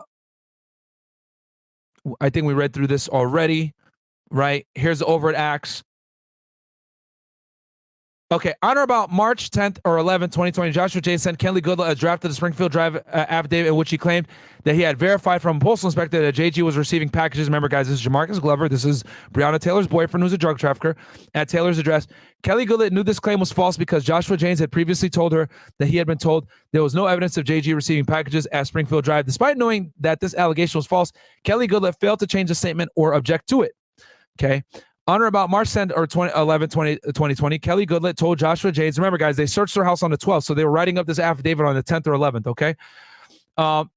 think we read through this already, right? Here's the overt acts. Okay, on or about March 10th or 11th, 2020, Joshua Jayne sent Kelly Goodlett a draft of the Springfield Drive affidavit in which he claimed that he had verified from a postal inspector that JG was receiving packages. Remember, guys, this is Jamarcus Glover. This is Breonna Taylor's boyfriend, who's a drug trafficker, at Taylor's address. Kelly Goodlett knew this claim was false because Joshua Jayne had previously told her that he had been told there was no evidence of JG receiving packages at Springfield Drive. Despite knowing that this allegation was false, Kelly Goodlett failed to change the statement or object to it. Okay. On or about March 10th or 2020, Kelly Goodlett told Joshua Jayne, remember, guys, they searched their house on the 12th, so they were writing up this affidavit on the 10th or 11th, okay?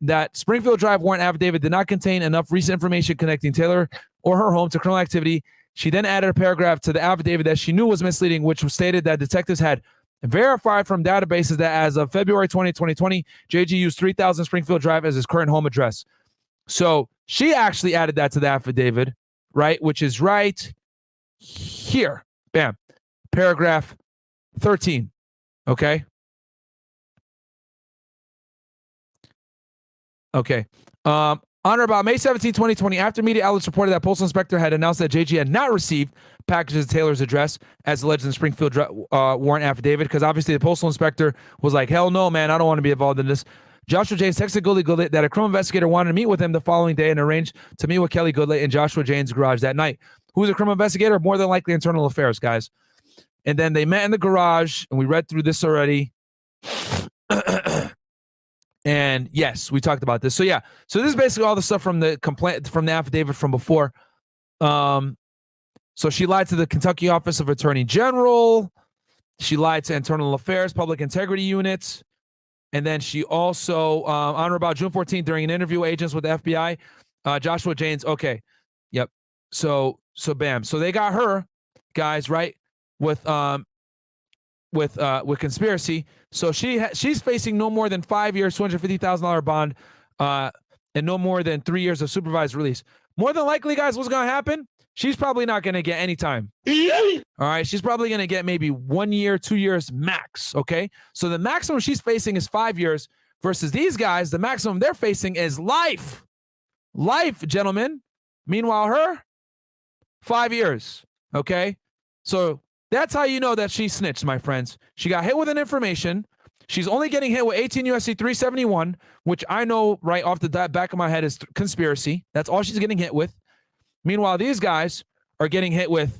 That Springfield Drive warrant affidavit did not contain enough recent information connecting Taylor or her home to criminal activity. She then added a paragraph to the affidavit that she knew was misleading, which was stated that detectives had verified from databases that as of February 2020, JG used 3000 Springfield Drive as his current home address. So she actually added that to the affidavit, right, which is right here. Bam. Paragraph 13. Okay. Okay. On or about May 17, 2020, after media outlets reported that postal inspector had announced that JG had not received packages at Taylor's address as alleged in the Springfield warrant affidavit, because obviously the postal inspector was like, hell no, man, I don't want to be involved in this. Joshua Jayne texted Goodlett that a criminal investigator wanted to meet with him the following day and arranged to meet with Kelly Goodlett in Joshua Jayne's garage that night. Who's a criminal investigator? More than likely internal affairs, guys. And then they met in the garage, and we read through this already. And yes, we talked about this. So yeah, so this is basically all the stuff from the complaint, from the affidavit from before. So she lied to the Kentucky Office of Attorney General. She lied to Internal Affairs, Public Integrity Units. And then she also, on or about June 14th, during an interview with agents with the FBI, Joshua Jayne's, okay, yep. So bam. So they got her, guys, right, with conspiracy. So she's facing no more than 5 years, $250,000 bond, and no more than 3 years of supervised release. More than likely, guys, what's going to happen? She's probably not going to get any time. All right. She's probably going to get maybe 1 year, 2 years max. Okay. So the maximum she's facing is 5 years versus these guys. The maximum they're facing is life. Life, gentlemen. Meanwhile, her, 5 years. Okay. So that's how you know that she snitched, my friends. She got hit with an information. She's only getting hit with 18 U.S.C. 371, which I know right off the back of my head is conspiracy. That's all she's getting hit with. Meanwhile, these guys are getting hit with,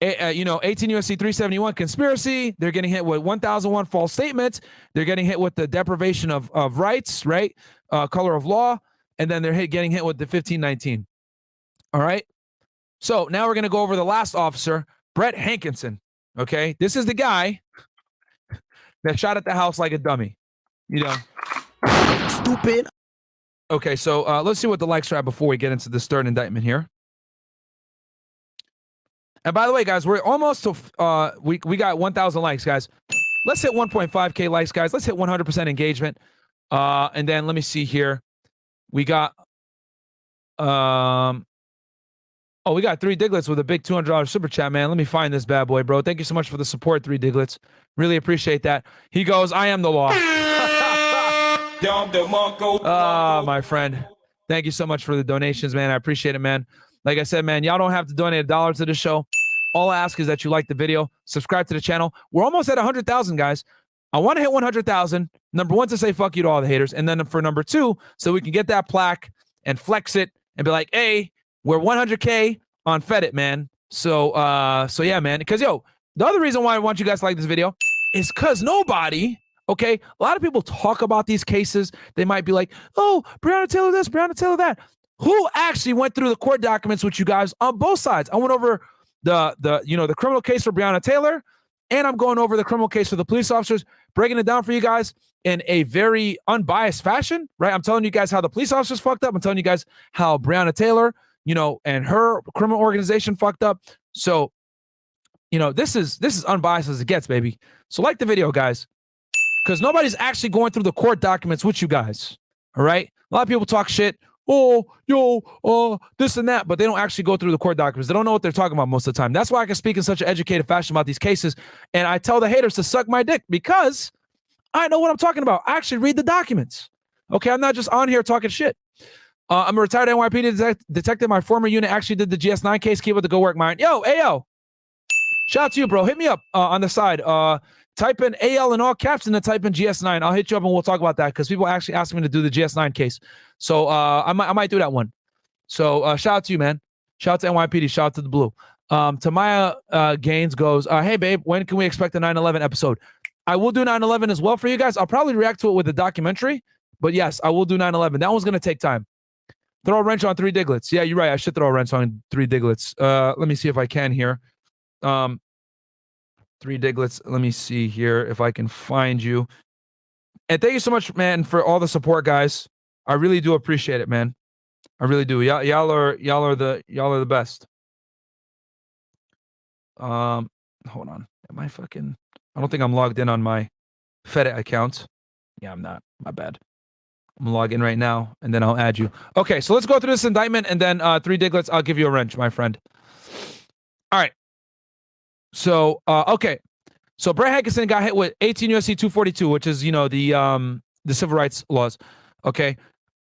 18 U.S.C. 371 conspiracy. They're getting hit with 1001 false statements. They're getting hit with the deprivation of rights, right? Color of law. And then they're getting hit with the 1519. All right. So now we're going to go over the last officer, Brett Hankison. Okay. This is the guy that shot at the house like a dummy. Stupid. Okay. So let's see what the likes are at before we get into this third indictment here. And by the way, guys, we're almost to, we got 1,000 likes, guys. Let's hit 1.5K likes, guys. Let's hit 100% engagement. And then let me see here. We got, we got 3 Diglets with a big $200 super chat, man. Let me find this bad boy, bro. Thank you so much for the support, 3 Diglets. Really appreciate that. He goes, I am the law. My friend. Thank you so much for the donations, man. I appreciate it, man. Like I said, man, y'all don't have to donate $1 to the show. All I ask is that you like the video, subscribe to the channel. We're almost at 100,000, guys. I want to hit 100,000. Number 1, to say fuck you to all the haters. And then for number 2, so we can get that plaque and flex it and be like, hey, we're 100K on Fed man. So yeah, man. Because, the other reason why I want you guys to like this video is because nobody, okay, a lot of people talk about these cases. They might be like, oh, Breonna Taylor this, Breonna Taylor that. Who actually went through the court documents with you guys on both sides? I went over the criminal case for Breonna Taylor, and I'm going over the criminal case for the police officers, breaking it down for you guys in a very unbiased fashion, right? I'm telling you guys how the police officers fucked up. I'm telling you guys how Breonna Taylor, and her criminal organization fucked up. So, this is unbiased as it gets, baby. So like the video, guys, because nobody's actually going through the court documents with you guys. All right. A lot of people talk shit. This and that, but they don't actually go through the court documents. They don't know what they're talking about most of the time. That's why I can speak in such an educated fashion about these cases. And I tell the haters to suck my dick because I know what I'm talking about. I actually read the documents. Okay. I'm not just on here talking shit. I'm a retired NYPD detective. My former unit actually did the GS9 case. Keep up the good work, Myron. Yo, Shout out to you, bro. Hit me up on the side. Type in AL in all caps and then type in GS9. I'll hit you up and we'll talk about that because people actually asked me to do the GS9 case. So I might do that one. So shout out to you, man. Shout out to NYPD. Shout out to the Blue. Tamaya Gaines goes, hey, babe, when can we expect the 9/11 episode? I will do 9/11 as well for you guys. I'll probably react to it with a documentary. But yes, I will do 9/11. That one's going to take time. Throw a wrench on 3 Diglets. Yeah, you're right. I should throw a wrench on 3 Diglets. Let me see if I can here. 3 Diglets. Let me see here if I can find you. And thank you so much, man, for all the support, guys. I really do appreciate it, man. I really do. Y'all are the best. Hold on. Am I fucking? I don't think I'm logged in on my FedEx account. Yeah, I'm not. My bad. I'm gonna log in right now, and then I'll add you. Okay, so let's go through this indictment, and then 3 Diglets. I'll give you a wrench, my friend. All right. So, okay. So Brett Hankison got hit with 18 USC 242, which is, the civil rights laws. Okay.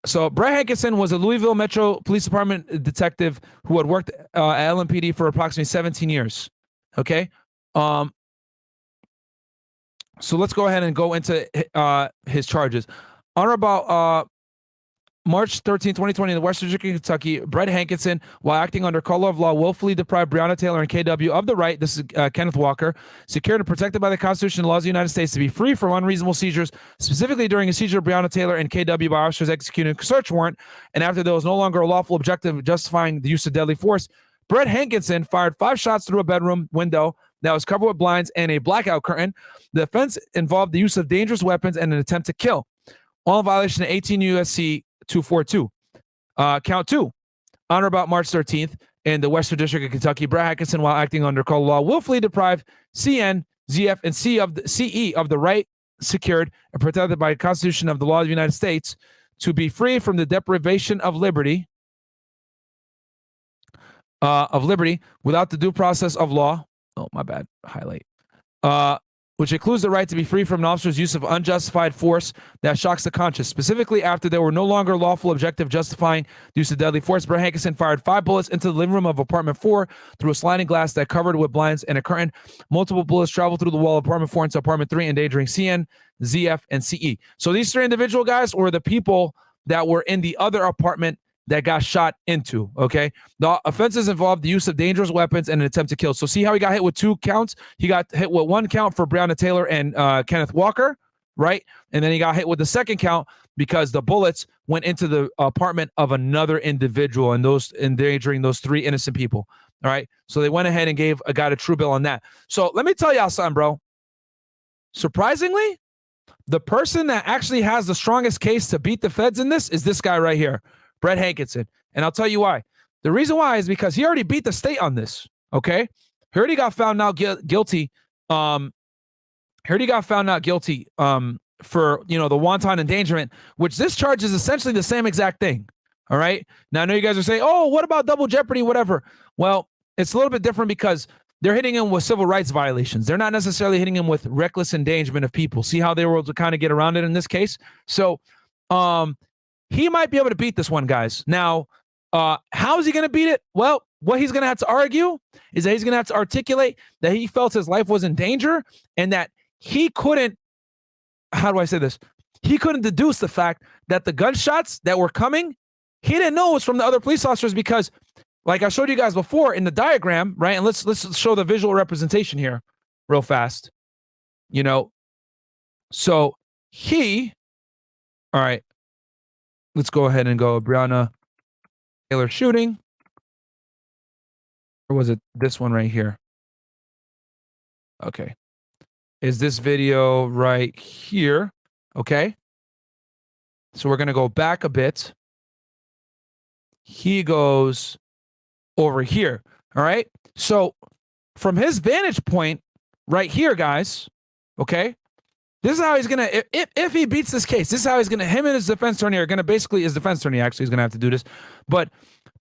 So Brett Hankison was a Louisville Metro Police Department detective who had worked at LMPD for approximately 17 years. Okay. So let's go ahead and go into his charges. On or about March 13, 2020, in the Western District of Kentucky, Brett Hankison, while acting under color of law, willfully deprived Breonna Taylor and KW of the right, this is Kenneth Walker, secured and protected by the Constitution and laws of the United States, to be free from unreasonable seizures, specifically during a seizure of Breonna Taylor and KW by officers executing a search warrant, and after there was no longer a lawful objective justifying the use of deadly force. Brett Hankison fired 5 shots through a bedroom window that was covered with blinds and a blackout curtain. The offense involved the use of dangerous weapons and an attempt to kill, all in violation of 18 USC 242. Count 2. On or about March 13th, in the Western District of Kentucky, Brett Hankison, while acting under color law, willfully deprived CN, ZF, and CE of the right secured and protected by the Constitution of the law of the United States to be free from the deprivation of liberty without the due process of law. Oh, my bad. Highlight. Which includes the right to be free from an officer's use of unjustified force that shocks the conscience. Specifically, after there were no longer lawful objective justifying the use of deadly force, Brett Hankison fired 5 bullets into the living room of apartment 4 through a sliding glass that covered with blinds and a curtain. Multiple bullets traveled through the wall of apartment 4 into apartment 3, endangering CN, ZF, and CE. So these 3 individual guys were the people that were in the other apartment that got shot into, okay? The offenses involved the use of dangerous weapons and an attempt to kill. So see how he got hit with 2 counts? He got hit with 1 count for Breonna Taylor and Kenneth Walker, right? And then he got hit with the 2nd count because the bullets went into the apartment of another individual and those endangering those 3 innocent people, all right? So they went ahead and got a true bill on that. So let me tell y'all something, bro. Surprisingly, the person that actually has the strongest case to beat the feds in this is this guy right here, Brett Hankison. And I'll tell you why. The reason why is because he already beat the state on this, okay? He already got found out guilty. He already got found out guilty for, the wanton endangerment, which this charge is essentially the same exact thing, all right? Now, I know you guys are saying, oh, what about double jeopardy, whatever? Well, it's a little bit different because they're hitting him with civil rights violations. They're not necessarily hitting him with reckless endangerment of people. See how they were able to kind of get around it in this case? So, he might be able to beat this one, guys. Now, how is he going to beat it? Well, what he's going to have to argue is that he's going to have to articulate that he felt his life was in danger and that he couldn't, how do I say this? He couldn't deduce the fact that the gunshots that were coming, he didn't know it was from the other police officers because, like I showed you guys before in the diagram, right? And let's show the visual representation here real fast. So all right. Let's go ahead and go Breonna Taylor shooting. Or was it this one right here? Okay. Is this video right here? Okay. So we're going to go back a bit. He goes over here. All right. So from his vantage point right here, guys, okay, this is how he's going to, if he beats this case, this is how he's going to, him and his defense attorney are going to basically, his defense attorney actually is going to have to do this, but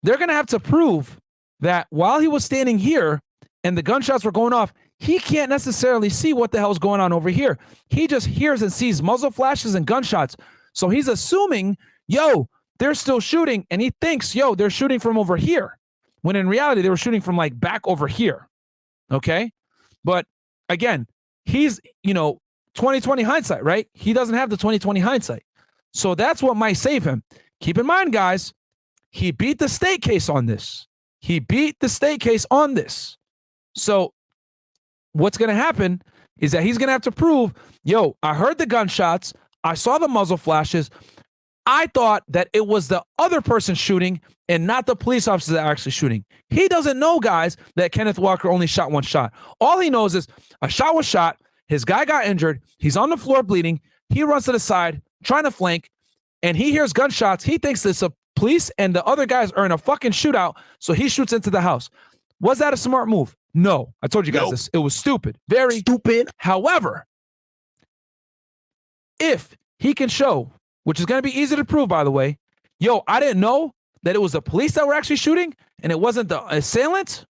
they're going to have to prove that while he was standing here and the gunshots were going off, he can't necessarily see what the hell's going on over here. He just hears and sees muzzle flashes and gunshots. So he's assuming, they're still shooting, and he thinks, they're shooting from over here, when in reality, they were shooting from like back over here. Okay? But again, he's, 2020 hindsight, right? He doesn't have the 2020 hindsight. So that's what might save him. Keep in mind, guys, he beat the state case on this. So what's going to happen is that he's going to have to prove, yo, I heard the gunshots. I saw the muzzle flashes. I thought that it was the other person shooting and not the police officers that are actually shooting. He doesn't know, guys, that Kenneth Walker only shot one shot. All he knows is a shot was shot. His guy got injured. He's on the floor bleeding. He runs to the side, trying to flank, and he hears gunshots. He thinks it's a police and the other guys are in a fucking shootout, so he shoots into the house. Was that a smart move? No. I told you guys this. It was stupid. Very stupid. However, if he can show, which is going to be easy to prove, by the way, yo, I didn't know that it was the police that were actually shooting and it wasn't the assailant,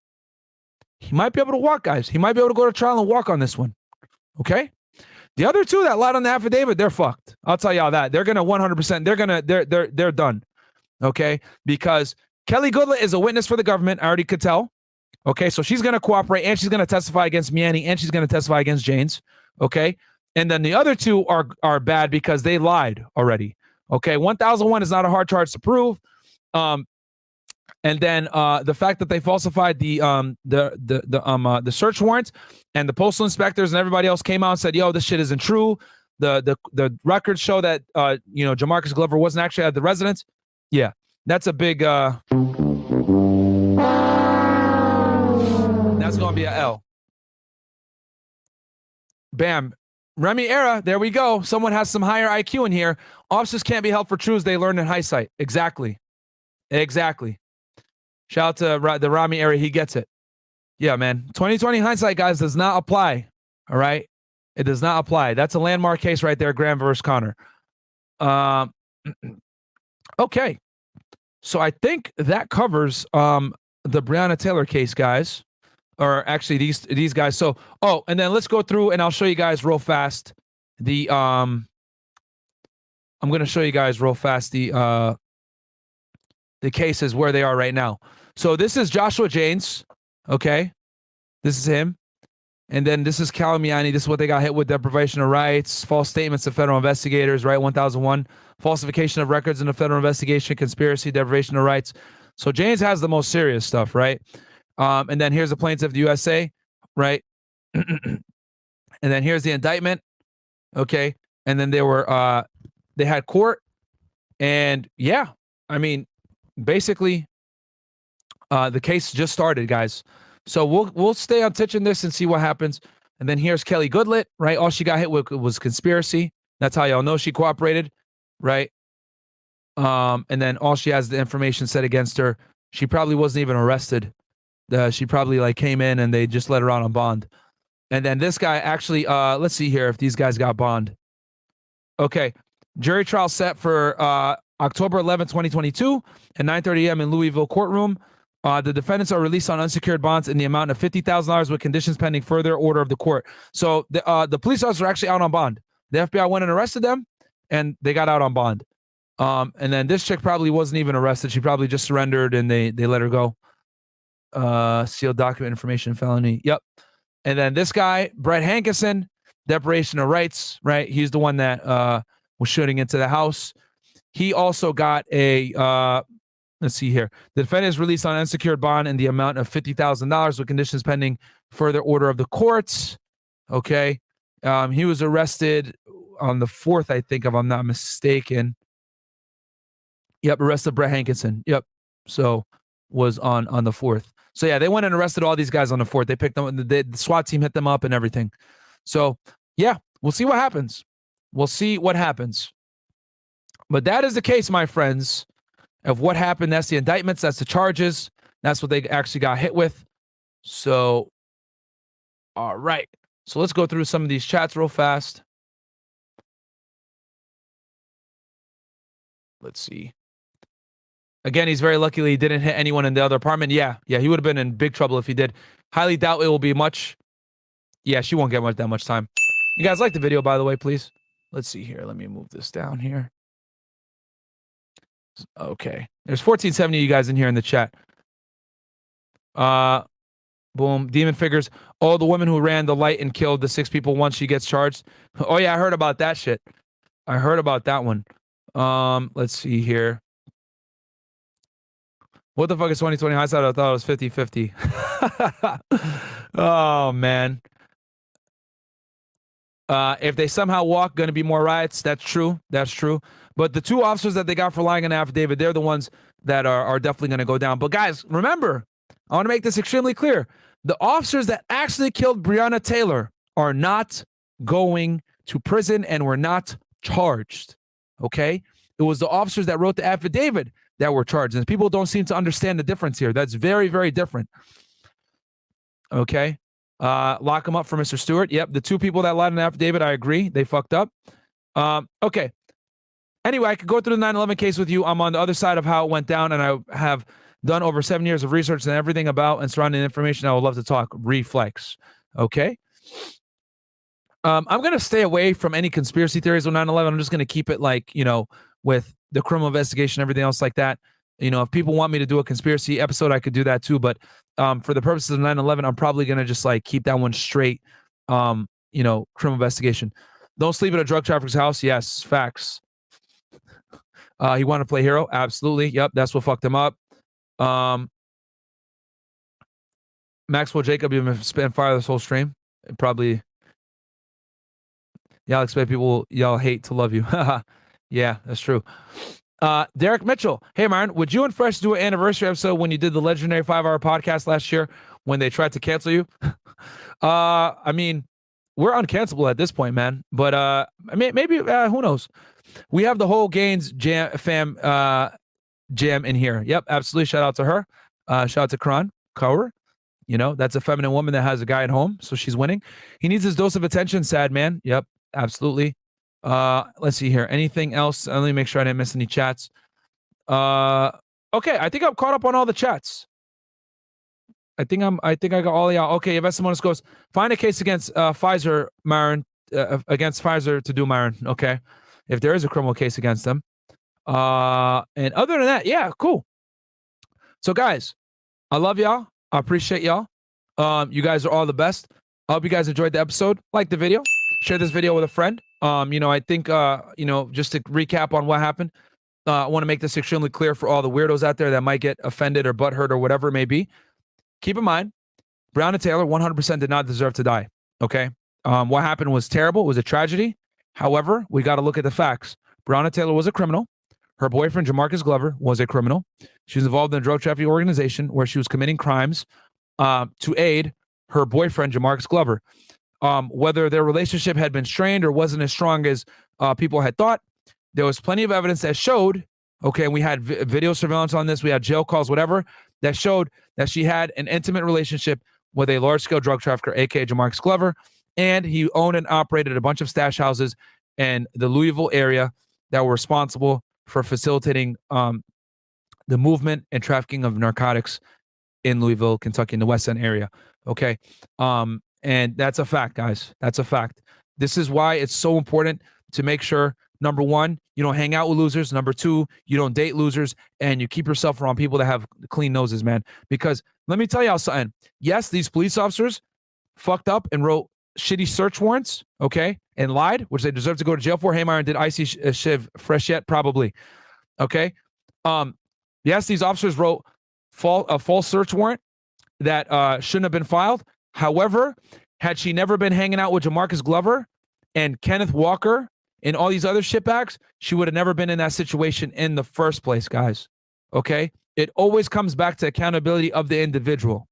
he might be able to walk, guys. He might be able to go to trial and walk on this one. Okay? The other two that lied on the affidavit, they're fucked. I'll tell y'all that. They're going to 100%, they're done. Okay? Because Kelly Goodlett is a witness for the government. I already could tell. Okay? So she's going to cooperate and she's going to testify against Meany and she's going to testify against Jayne's. Okay? And then the other two are bad because they lied already. Okay? 1001 is not a hard charge to prove. And then the fact that they falsified the search warrant and the postal inspectors and everybody else came out and said, yo, this shit isn't true. The records show that Jamarcus Glover wasn't actually at the residence. Yeah, that's a big that's gonna be an L. Bam. Remy Era, there we go. Someone has some higher IQ in here. Officers can't be held for truths they learned in hindsight. Exactly. Shout out to the Rami area. He gets it. Yeah, man. 2020 hindsight, guys, does not apply. All right? It does not apply. That's a landmark case right there, Graham versus Connor. Okay. So I think that covers the Breonna Taylor case, guys. Or actually these guys. So, and then let's go through and I'll show you guys real fast I'm going to show you guys real fast the cases where they are right now. So this is Joshua Jaynes, okay? This is him. And then this is Calamiani. This is what they got hit with: deprivation of rights, false statements of federal investigators, right? 1001, falsification of records in a federal investigation, conspiracy, deprivation of rights. So Jaynes has the most serious stuff, right? And then here's the plaintiff, the USA, right? And then here's the indictment, okay? And then they had court, and yeah, I mean, basically, the case just started, guys. So we'll stay on touching this and see what happens. And then here's Kelly Goodlett, right? All she got hit with was conspiracy. That's how y'all know she cooperated, right? And then all she has the information set against her. She probably wasn't even arrested. She probably came in and they just let her out on bond. And then this guy actually, let's see here if these guys got bond. Okay, jury trial set for October 11, 2022 at 9:30 a.m. in Louisville courtroom. The defendants are released on unsecured bonds in the amount of $50,000 with conditions pending further order of the court. So the police officers are actually out on bond. The FBI went and arrested them, and they got out on bond. And then this chick probably wasn't even arrested. She probably just surrendered, and they let her go. Sealed document information felony. Yep. And then this guy, Brett Hankison, deprivation of rights, right? He's the one that was shooting into the house. He also got a, let's see here. The defendant is released on unsecured bond in the amount of $50,000 with conditions pending further order of the courts. Okay. He was arrested on the 4th, I think, if I'm not mistaken. Yep, arrested Brett Hankison. Yep. So was on the 4th. So yeah, they went and arrested all these guys on the 4th. They picked them, the SWAT team hit them up and everything. So yeah, we'll see what happens. But that is the case, my friends, of what happened. That's the indictments. That's the charges. That's what they actually got hit with. So, all right. So let's go through some of these chats real fast. Let's see. Again, he's very lucky he didn't hit anyone in the other apartment. Yeah, he would have been in big trouble if he did. Highly doubt it will be much. Yeah, she won't get that much time. You guys like the video, by the way, please? Let's see here. Let me move this down here. Okay. There's 1470 of you guys in here in the chat. Boom. Demon figures. Oh, the woman who ran the light and killed the 6 people once she gets charged. Oh yeah, I heard about that shit. I heard about that one. Let's see here. What the fuck is 2020 hindsight? I thought it was 50-50. Oh man. If they somehow walk, going to be more riots. That's true. That's true. But the 2 officers that they got for lying on affidavit, they're the ones that are definitely going to go down. But guys, remember, I want to make this extremely clear. The officers that actually killed Breonna Taylor are not going to prison and were not charged. Okay? It was the officers that wrote the affidavit that were charged. And people don't seem to understand the difference here. That's very, very different. Okay? Lock them up for Mr. Stewart. Yep, the 2 people that lied on the affidavit, I agree. They fucked up. Okay. Anyway, I could go through the 9/11 case with you. I'm on the other side of how it went down, and I have done over 7 years of research and everything about and surrounding information. I would love to talk. Reflex. Okay? I'm going to stay away from any conspiracy theories on 9/11. I'm just going to keep it like, with the criminal investigation, everything else like that. If people want me to do a conspiracy episode, I could do that too. But for the purposes of 9/11, I'm probably going to just like keep that one straight, criminal investigation. Don't sleep at a drug trafficker's house. Yes, facts. He wanted to play hero. Absolutely. Yep, that's what fucked him up. Maxwell Jacob, you've been spitting fire this whole stream. Probably. Y'all expect people y'all hate to love you. Yeah, that's true. Derek Mitchell. Hey, Myron, would you and Fresh do an anniversary episode when you did the legendary 5-hour podcast last year when they tried to cancel you? I mean, we're uncancelable at this point, man. But I mean, maybe who knows? We have the whole Gaines jam in here. Yep, absolutely. Shout out to her. Shout out to Kran Kaur. That's a feminine woman that has a guy at home, so she's winning. He needs his dose of attention, sad man. Yep, absolutely. Let's see here. Anything else? Let me make sure I didn't miss any chats. Okay, I think I'm caught up on all the chats. I think I got all of y'all. Okay, if someone else goes, find a case against Pfizer, Myron, against Pfizer to do Myron. Okay, if there is a criminal case against them. And other than that, yeah, cool. So guys, I love y'all. I appreciate y'all. You guys are all the best. I hope you guys enjoyed the episode. Like the video. Share this video with a friend. I think, just to recap on what happened, I want to make this extremely clear for all the weirdos out there that might get offended or butthurt or whatever it may be. Keep in mind, Breonna Taylor 100% did not deserve to die. Okay? What happened was terrible. It was a tragedy. However, we got to look at the facts. Breonna Taylor was a criminal. Her boyfriend, Jamarcus Glover, was a criminal. She was involved in a drug trafficking organization where she was committing crimes to aid her boyfriend, Jamarcus Glover. Whether their relationship had been strained or wasn't as strong as people had thought, there was plenty of evidence that showed, okay, and we had video surveillance on this, we had jail calls, whatever, that showed that she had an intimate relationship with a large-scale drug trafficker, aka Jamarcus Glover, and he owned and operated a bunch of stash houses in the Louisville area that were responsible for facilitating the movement and trafficking of narcotics in Louisville, Kentucky, in the West End area. Okay. And that's a fact, guys. That's a fact. This is why it's so important to make sure, number one, you don't hang out with losers. Number two, you don't date losers, and you keep yourself around people that have clean noses, man. Because let me tell y'all something. Yes, these police officers fucked up and wrote shitty search warrants, okay, and lied, which they deserve to go to jail for. Hey, Myron, did Icy Shiv fresh yet? Probably. Okay. Yes, these officers wrote a false search warrant that shouldn't have been filed. However, had she never been hanging out with Jamarcus Glover and Kenneth Walker and all these other shitbags, she would have never been in that situation in the first place, guys. Okay? It always comes back to accountability of the individual.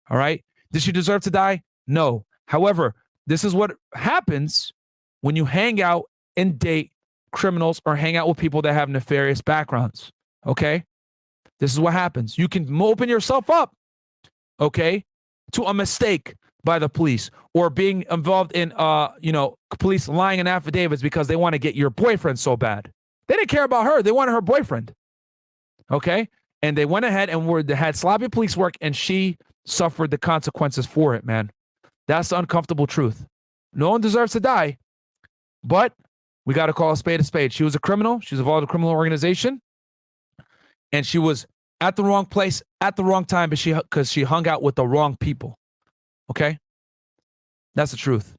All right? Did she deserve to die? No. However, this is what happens when you hang out and date criminals or hang out with people that have nefarious backgrounds. Okay? This is what happens. You can open yourself up, okay, to a mistake by the police or being involved in, police lying in affidavits because they want to get your boyfriend so bad. They didn't care about her. They wanted her boyfriend. Okay? And they went ahead and had sloppy police work, and she suffered the consequences for it, man. That's the uncomfortable truth. No one deserves to die, but we got to call a spade a spade. She was a criminal. She was involved in a criminal organization, and she was at the wrong place at the wrong time, but because she hung out with the wrong people. Okay? That's the truth.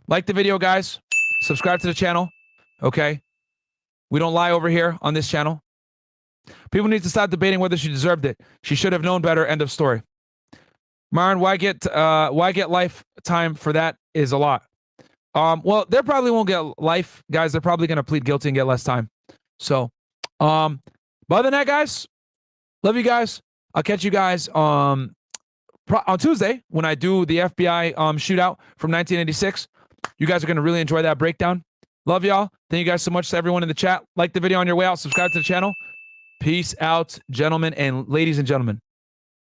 Like the video, guys. Subscribe to the channel. Okay? We don't lie over here on this channel. People need to stop debating whether she deserved it. She should have known better. End of story. Myron, why get lifetime for that is a lot. Well, they probably won't get life, guys. They're probably going to plead guilty and get less time. So, but other than that, guys, love you guys. I'll catch you guys on Tuesday when I do the FBI shootout from 1986. You guys are going to really enjoy that breakdown. Love y'all. Thank you guys so much to everyone in the chat. Like the video on your way out. Subscribe to the channel. Peace out, gentlemen and ladies and gentlemen.